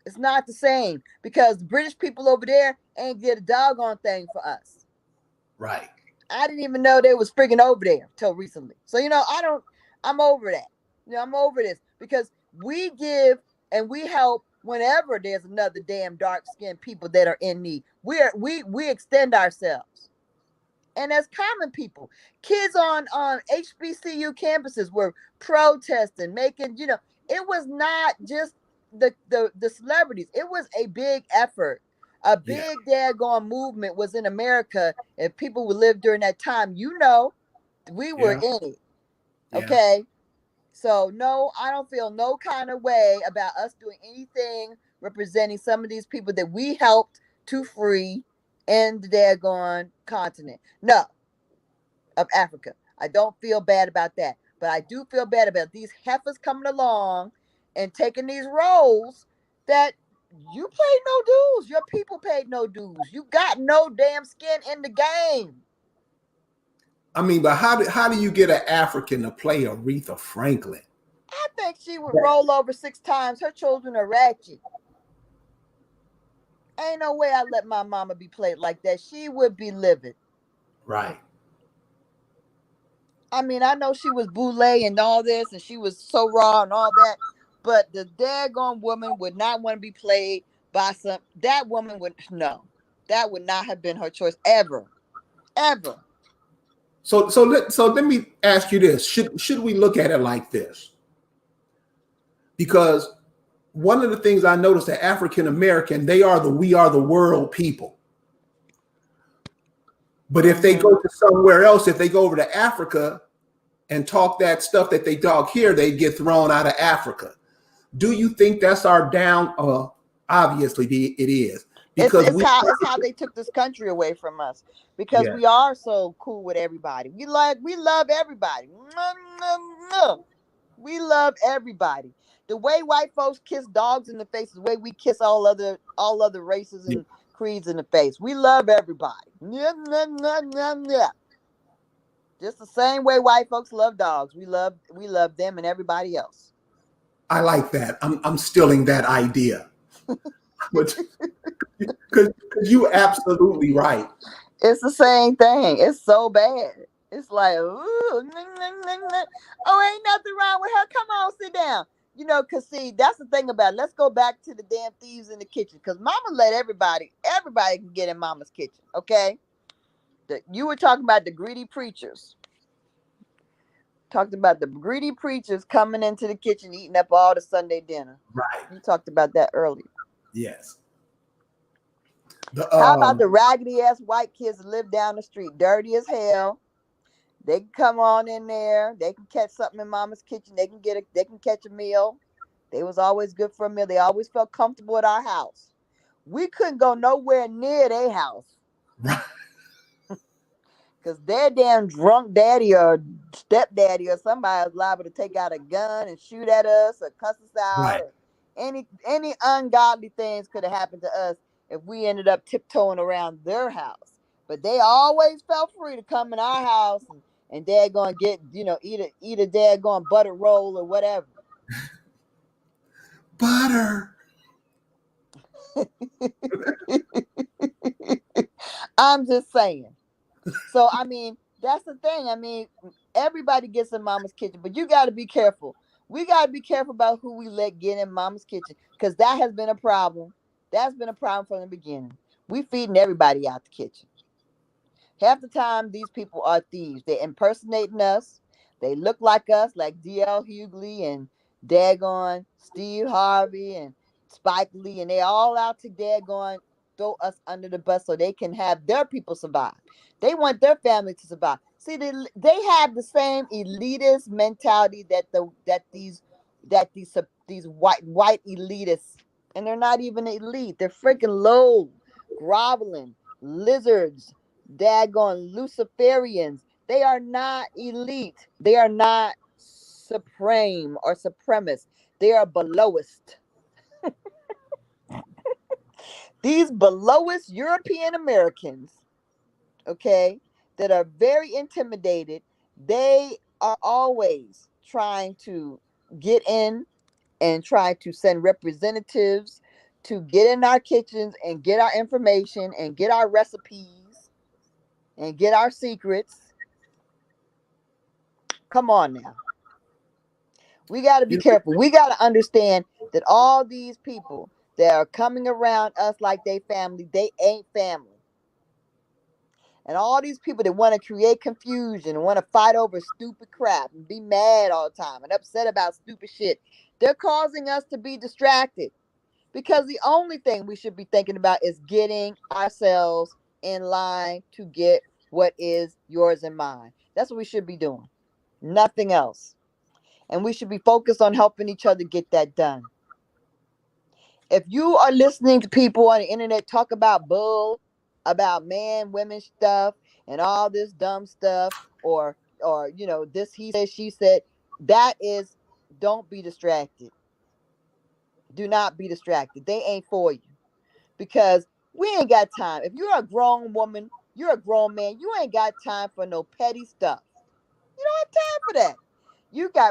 A: It's not the same because the British people over there ain't did a doggone thing for us.
B: Right.
A: I didn't even know they was friggin' over there till recently. So I'm over that. I'm over this because we give and we help whenever there's another damn dark skinned people that are in need. We extend ourselves. And as common people, kids on HBCU campuses were protesting, making, it was not just the celebrities. It was a big effort. A
B: Yeah.
A: big daggone movement was in America, and people would live during that time. We were
B: Yeah.
A: in it.
B: Yeah.
A: Okay. So no, I don't feel no kind of way about us doing anything representing some of these people that we helped to free in the daggone continent. No, of Africa. I don't feel bad about that. But I do feel bad about these heifers coming along and taking these roles that you paid no dues. Your people paid no dues. You got no damn skin in the game.
B: I mean, but how do you get an African to play Aretha Franklin?
A: I think she would roll over 6 times. Her children are ratchet. Ain't no way I'd let my mama be played like that. She would be livid.
B: Right.
A: I mean, I know she was boule and all this, and she was so raw and all that, but the daggone woman would not want to be played by some. That woman would no. That would not have been her choice ever, ever.
B: So let me ask you this: should we look at it like this? Because one of the things I noticed that African American, they are the we are the world people. But if they
A: Mm-hmm.
B: go to somewhere else, if they go over to Africa and talk that stuff that they talk here, they get thrown out of Africa. Do you think that's our down? Obviously, it is
A: It's
B: because
A: it's
B: we.
A: how it's how they took this country away from us because
B: Yeah,
A: we are so cool with everybody. We love everybody. We love everybody. The way white folks kiss dogs in the face is the way we kiss all other races
B: yeah.
A: and creeds in the face. We love everybody. Yeah, yeah, yeah, yeah, yeah. Just the same way white folks love dogs. We love them and everybody else.
B: I like that. I'm stealing that idea, but because you absolutely right.
A: It's the same thing. It's so bad. It's like, ooh, oh, ain't nothing wrong with her. Come on, sit down. Cause see, that's the thing about it. Let's go back to the damn thieves in the kitchen. Cause Mama let everybody can get in Mama's kitchen. Okay, you were talking about the greedy preachers. Talked about the greedy preachers coming into the kitchen, eating up all the Sunday dinner.
B: Right.
A: You talked about that earlier.
B: Yes. The
A: How about the raggedy ass white kids that live down the street, dirty as hell? They can come on in there. They can catch something in Mama's kitchen. They can catch a meal. They was always good for a meal. They always felt comfortable at our house. We couldn't go nowhere near their house
B: right.
A: because their damn drunk daddy or stepdaddy or somebody was liable to take out a gun and shoot at us or cuss us out
B: Right.
A: or any ungodly things could have happened to us if we ended up tiptoeing around their house. But they always felt free to come in our house and dad gonna get eat a dad going butter roll or whatever.
B: Butter.
A: I'm just saying. So I mean, that's the thing. I mean, everybody gets in Mama's kitchen, but you got to be careful. We got to be careful about who we let get in Mama's kitchen because that has been a problem. That's been a problem from the beginning. We feeding everybody out the kitchen. Half the time, these people are thieves. They're impersonating us. They look like us, like D.L. Hughley and daggone Steve Harvey and Spike Lee, and they all out to daggone throw us under the bus so they can have their people survive. They want their family to survive. See, they have the same elitist mentality that these white elitists, and they're not even elite. They're freaking low, groveling lizards, daggone Luciferians. They are not elite. They are not supreme or supremacist. They are belowest. These belowest European Americans, okay, that are very intimidated, they are always trying to get in and try to send representatives to get in our kitchens and get our information and get our recipes and get our secrets. Come on now. We got to be
B: You
A: careful. We got to understand that all these people that are coming around us like they family, they ain't family. And all these people that want to create confusion and want to fight over stupid crap and be mad all the time and upset about stupid shit, they're causing us to be distracted. Because the only thing we should be thinking about is getting ourselves in line to get what is yours and mine. That's what we should be doing. Nothing else. And we should be focused on helping each other get that done. If you are listening to people on the internet talk about bull, about man, women stuff, and all this dumb stuff, or this he said, she said, that is, don't be distracted. Do not be distracted. They ain't for you. Because we ain't got time. If you're a grown woman, you're a grown man, you ain't got time for no petty stuff. You don't have time for that.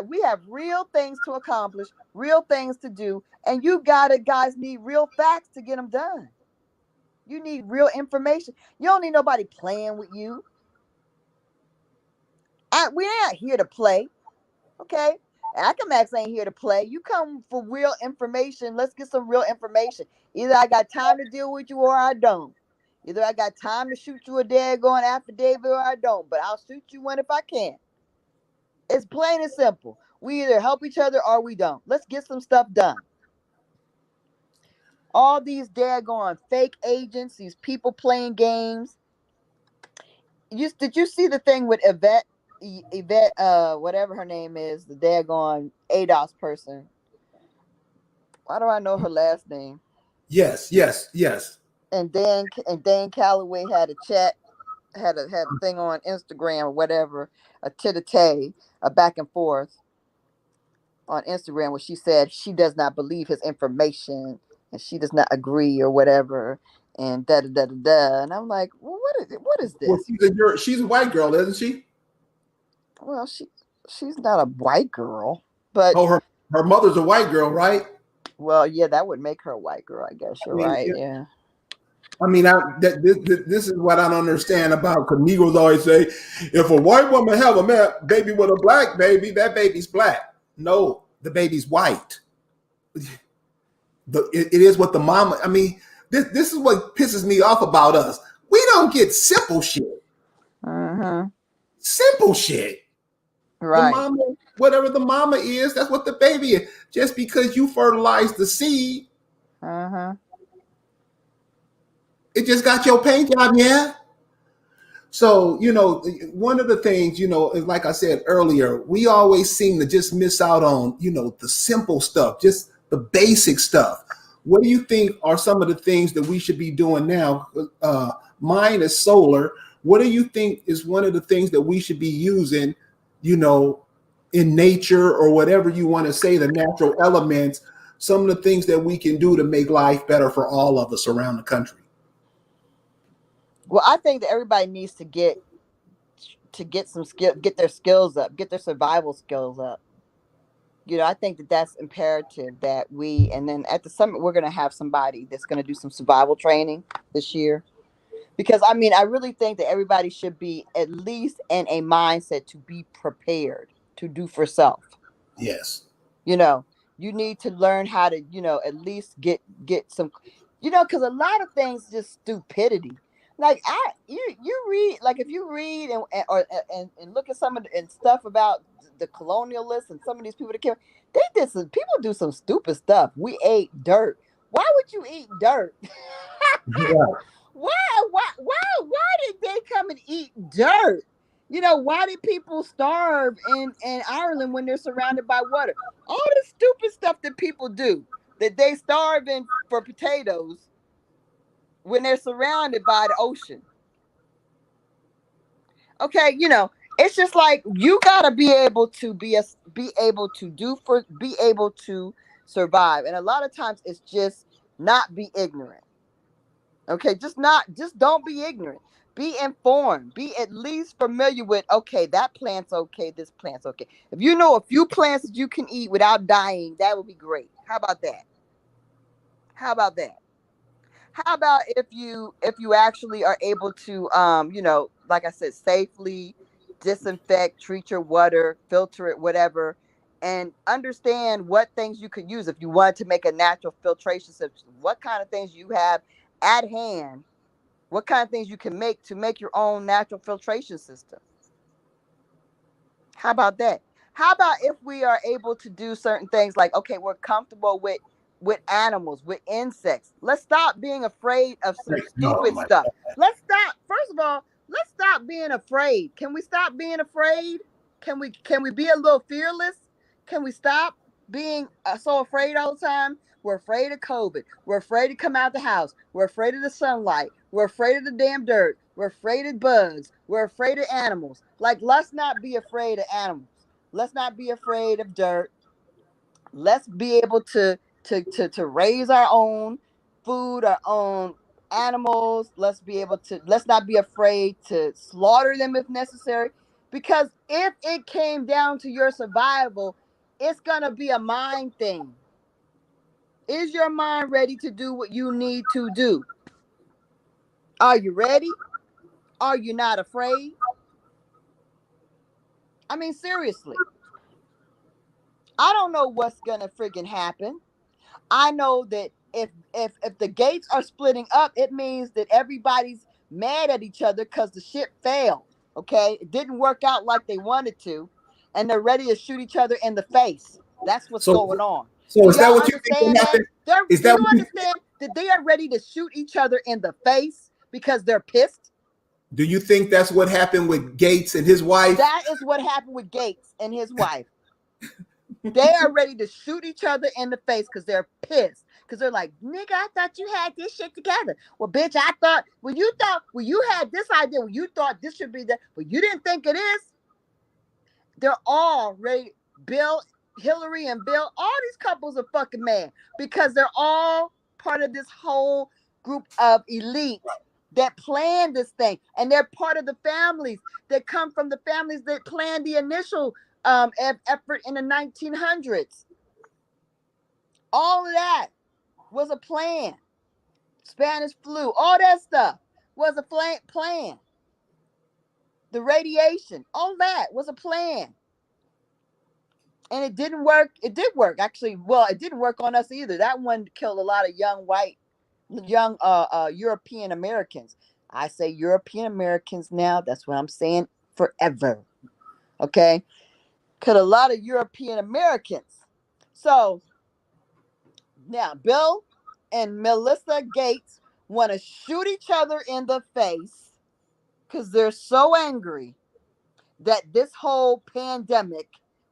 A: We have real things to accomplish, real things to do, and you gotta guys need real facts to get them done. You need real information. You don't need nobody playing with you. We ain't here to play, okay? Max ain't here to play. You come for real information. Let's get some real information. Either I got time to deal with you or I don't. Either I got time to shoot you a daggone affidavit or I don't. But I'll shoot you one if I can. It's plain and simple. We either help each other or we don't. Let's get some stuff done. All these daggone fake agents, these people playing games. Did you see the thing with Yvette, whatever her name is, the daggone ADOS person? Why do I know her last name?
B: yes, yes, yes.
A: And Dan Calloway had a chat, had a thing on Instagram or whatever, a tit-a-tay, a back and forth on Instagram where she said she does not believe his information and she does not agree or whatever, and da da da da da. And I'm like, well, what is it? What is
B: Well,
A: this?
B: she's a white girl, isn't she?
A: Well, she's not a white girl, but
B: Oh, her mother's a white girl, right?
A: well, yeah, that would make her a white girl. I guess
B: I
A: you're
B: mean,
A: right. Yeah.
B: I mean, this is what I don't understand about, because Negroes always say, if a white woman have a baby with a black baby, that baby's black. No, the baby's white. It is what the mama. I mean, this is what pisses me off about us. We don't get simple shit.
A: Mm-hmm.
B: Simple shit. The
A: Right.
B: mama, whatever the mama is, that's what the baby is. Just because you fertilize the seed,
A: Mm-hmm.
B: it just got your paint job, yeah. So, one of the things, is like I said earlier, we always seem to just miss out on, the simple stuff, just the basic stuff. What do you think are some of the things that we should be doing now? Mine is solar. What do you think is one of the things that we should be using, you know, in nature, or whatever you want to say, the natural elements, some of the things that we can do to make life better for all of us around the country?
A: Well, I think that everybody needs to get some skill, get their skills up, get their survival skills up. I think that that's imperative that and then at the summit, we're going to have somebody that's going to do some survival training this year. Because I really think that everybody should be at least in a mindset to be prepared to do for self.
B: Yes.
A: You know, you need to learn how to, at least get some, because a lot of things just stupidity. Like you read, like if you read and look at some of the and stuff about the colonialists and some of these people that came, they did some people do some stupid stuff. We ate dirt. Why would you eat dirt?
B: Yeah.
A: why why did they come and eat dirt? Why did people starve in Ireland when they're surrounded by water? All the stupid stuff that people do, that they starve in for potatoes when they're surrounded by the ocean. Okay, it's just like you gotta be able to be able to be able to survive. And a lot of times it's just not be ignorant. Okay, just don't be ignorant. Be informed. Be at least familiar with, okay, that plant's okay, this plant's okay. If you know a few plants that you can eat without dying, that would be great. How about that? How about that? How about if you actually are able to like I said, safely disinfect, treat your water, filter it, whatever, and understand what things you could use if you wanted to make a natural filtration system. What kind of things you have at hand? What kind of things you can make to make your own natural filtration system? How about that? How about if we are able to do certain things like, okay, we're comfortable with animals, with insects. Let's stop being afraid of some
B: Oh
A: stupid
B: my
A: stuff. Let's stop. First of all, let's stop being afraid. Can we stop being afraid? Can we be a little fearless? Can we stop being so afraid all the time? We're afraid of COVID. We're afraid to come out the house. We're afraid of the sunlight. We're afraid of the damn dirt. We're afraid of bugs. We're afraid of animals. Like, let's not be afraid of animals. Let's not be afraid of dirt. Let's be able to raise our own food, our own animals. Let's not be afraid to slaughter them if necessary. Because if it came down to your survival, it's gonna be a mind thing. Is your mind ready to do what you need to do? Are you ready? Are you not afraid? I mean, seriously. I don't know what's gonna friggin' happen. I know that if the gates are splitting up, it means that everybody's mad at each other because the ship failed. Okay, it didn't work out like they wanted to, and they're ready to shoot each other in the face. That's what's
B: So,
A: going on.
B: so
A: Do
B: is that
A: y'all
B: what you think will
A: understand that?
B: happen?
A: They're,
B: Is
A: do
B: that
A: you
B: what you
A: understand that they are ready to shoot each other in the face because they're pissed?
B: do you think that's what happened with Gates and his wife?
A: That is what happened with Gates and his wife. They are ready to shoot each other in the face because they're pissed. Because they're like, nigga, I thought you had this shit together. Well, bitch, I thought when you had this idea, when you thought this should be the, but you didn't think it is. They're all ready. Bill, Hillary, and Bill, all these couples are fucking mad because they're all part of this whole group of elite that planned this thing, and they're part of the families that come from the families that planned the initial effort in the 1900s. All of that was a plan. Spanish flu, all that stuff was a plan. The radiation, all that was a plan. And it didn't work. It did work, actually. Well, it didn't work on us either. That one killed a lot of young European Americans. I say European Americans now. That's what I'm saying forever. Okay? Killed a lot of European Americans. So now Bill and Melissa Gates want to shoot each other in the face because they're so angry that this whole pandemic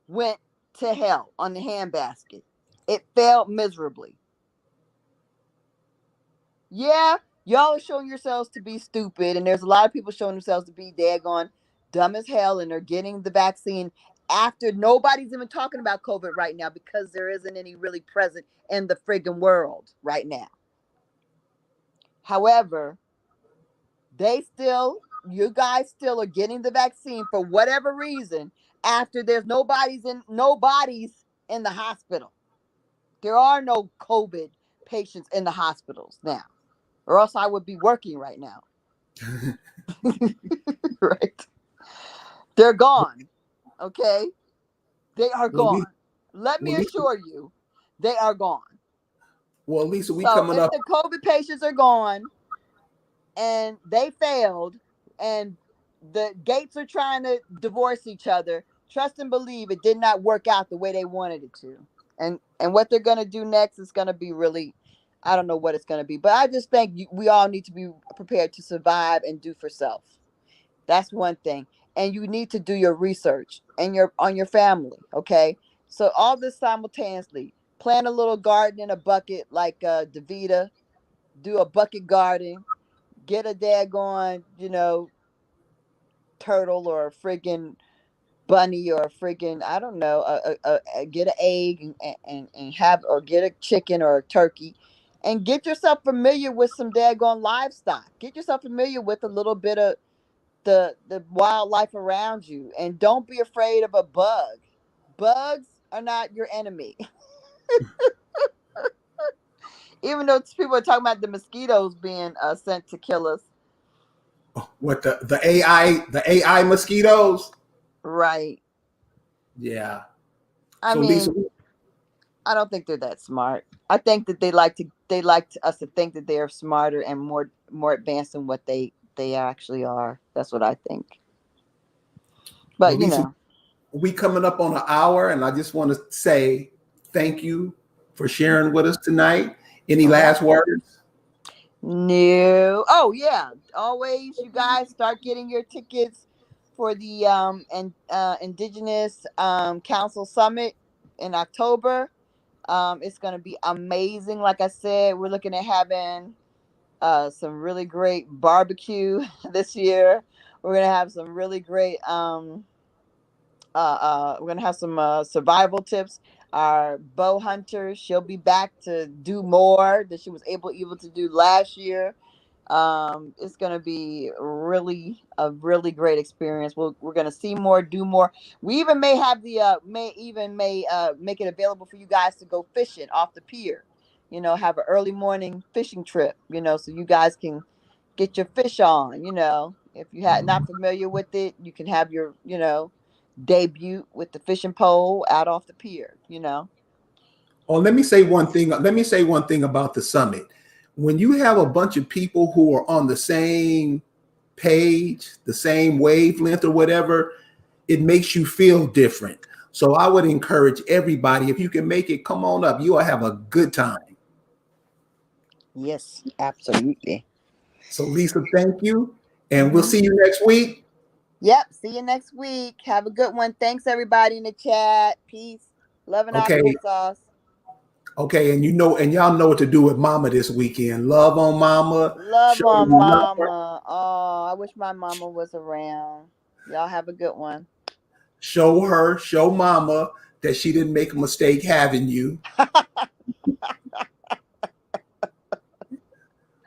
A: went to hell on the handbasket. It failed miserably. Yeah, y'all are showing yourselves to be stupid, and there's a lot of people showing themselves to be daggone dumb as hell, and they're getting the vaccine after nobody's even talking about COVID right now because there isn't any really present in the friggin' world right now. However, you guys still are getting the vaccine for whatever reason after there's nobody's in the hospital. There are no COVID patients in the hospitals now, or else I would be working right now. Right? They're gone. Okay? They are
B: Well, Lisa,
A: gone. Let me
B: well, Lisa,
A: assure you, they are gone.
B: well, Lisa, we
A: So
B: coming
A: if
B: up.
A: the COVID patients are gone, and they failed, and the Gates are trying to divorce each other, trust and believe it did not work out the way they wanted it to. And what they're going to do next is going to be really, I don't know what it's going to be, but I just think we all need to be prepared to survive and do for self. That's one thing. And you need to do your research and your on your family, okay? So all this simultaneously, plant a little garden in a bucket like Davita, do a bucket garden, get a daggone, turtle or a friggin' bunny or a friggin' I don't know, get an egg and have, or get a chicken or a turkey, and get yourself familiar with some daggone livestock. Get yourself familiar with a little bit of the wildlife around you, and don't be afraid of a bug. Bugs are not your enemy. Even though people are talking about the mosquitoes being sent to kill us.
B: What the AI mosquitoes?
A: Right.
B: Yeah.
A: I
B: So Lisa,
A: mean, I don't think they're that smart. I think that us to think that they are smarter and more advanced than what they actually are. That's what I think.
B: well,
A: But
B: Lisa, we coming up on an hour, and I just want to say thank you for sharing with us tonight. Any
A: oh yeah.
B: last words?
A: No. Oh yeah. Always, you guys start getting your tickets for the Indigenous Council Summit in October. It's gonna be amazing. Like I said, we're looking at having some really great barbecue this year. We're gonna have some really great we're gonna have some survival tips. Our bow hunter, she'll be back to do more that she was able to do last year. It's gonna be really a really great experience. We're gonna see more, do more. We even may have the may make it available for you guys to go fishing off the pier. Have an early morning fishing trip. So you guys can get your fish on. If you had not familiar with it, you can have your debut with the fishing pole out off the pier.
B: Oh, let me say one thing. Let me say one thing about the summit. When you have a bunch of people who are on the same page, the same wavelength or whatever, it makes you feel different. So I would encourage everybody, if you can make it, come on up. You will have a good time.
A: Yes, absolutely.
B: So Lisa, thank you. And we'll
A: Hmm.
B: see you next week.
A: Yep. See you next week. Have a good one. Thanks everybody in the chat. Peace. Love and
B: Okay.
A: applesauce.
B: Okay. And y'all know what to do with mama this weekend. Love on mama.
A: Love
B: Show her
A: on
B: you love her.
A: mama. Oh, I wish my mama was around. Y'all have a good one.
B: Show mama that she didn't make a mistake having you.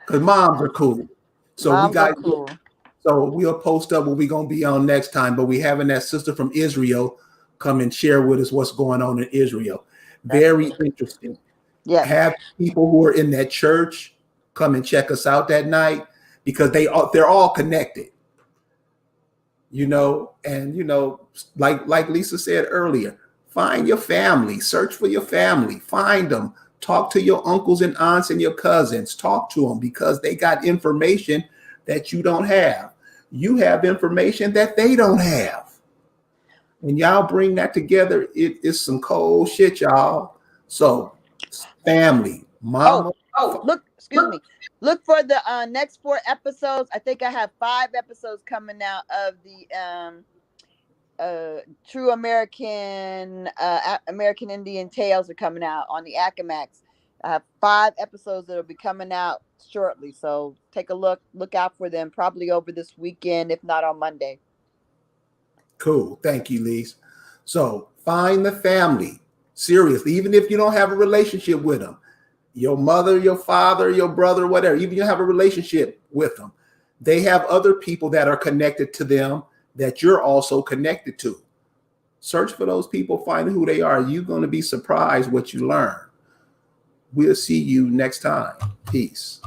B: Because moms are cool. So we
A: Moms are
B: got
A: cool.
B: so we'll post up what we're gonna be on next time. But we having that sister from Israel come and share with us what's going on in Israel.
A: That's
B: Very
A: good.
B: interesting.
A: Yes.
B: Have people who are in that church come and check us out that night because they're all connected. And like Lisa said earlier, find your family, search for your family, find them, talk to your uncles and aunts and your cousins, talk to them because they got information that you don't have. You have information that they don't have. When y'all bring that together, it is some cold shit, y'all. So, family,
A: Oh,
B: mama.
A: look, excuse me. Look for the next 4 episodes. I think I have 5 episodes coming out of the True American Indian Tales are coming out on the Acamax. I have 5 episodes that'll be coming out shortly. So take a look out for them probably over this weekend, if not on Monday.
B: Cool. Thank you, Lise. So find the family. Seriously, even if you don't have a relationship with them, your mother, your father, your brother, whatever, even if you have a relationship with them, they have other people that are connected to them that you're also connected to. Search for those people, find who they are. You're going to be surprised what you learn. We'll see you next time. Peace.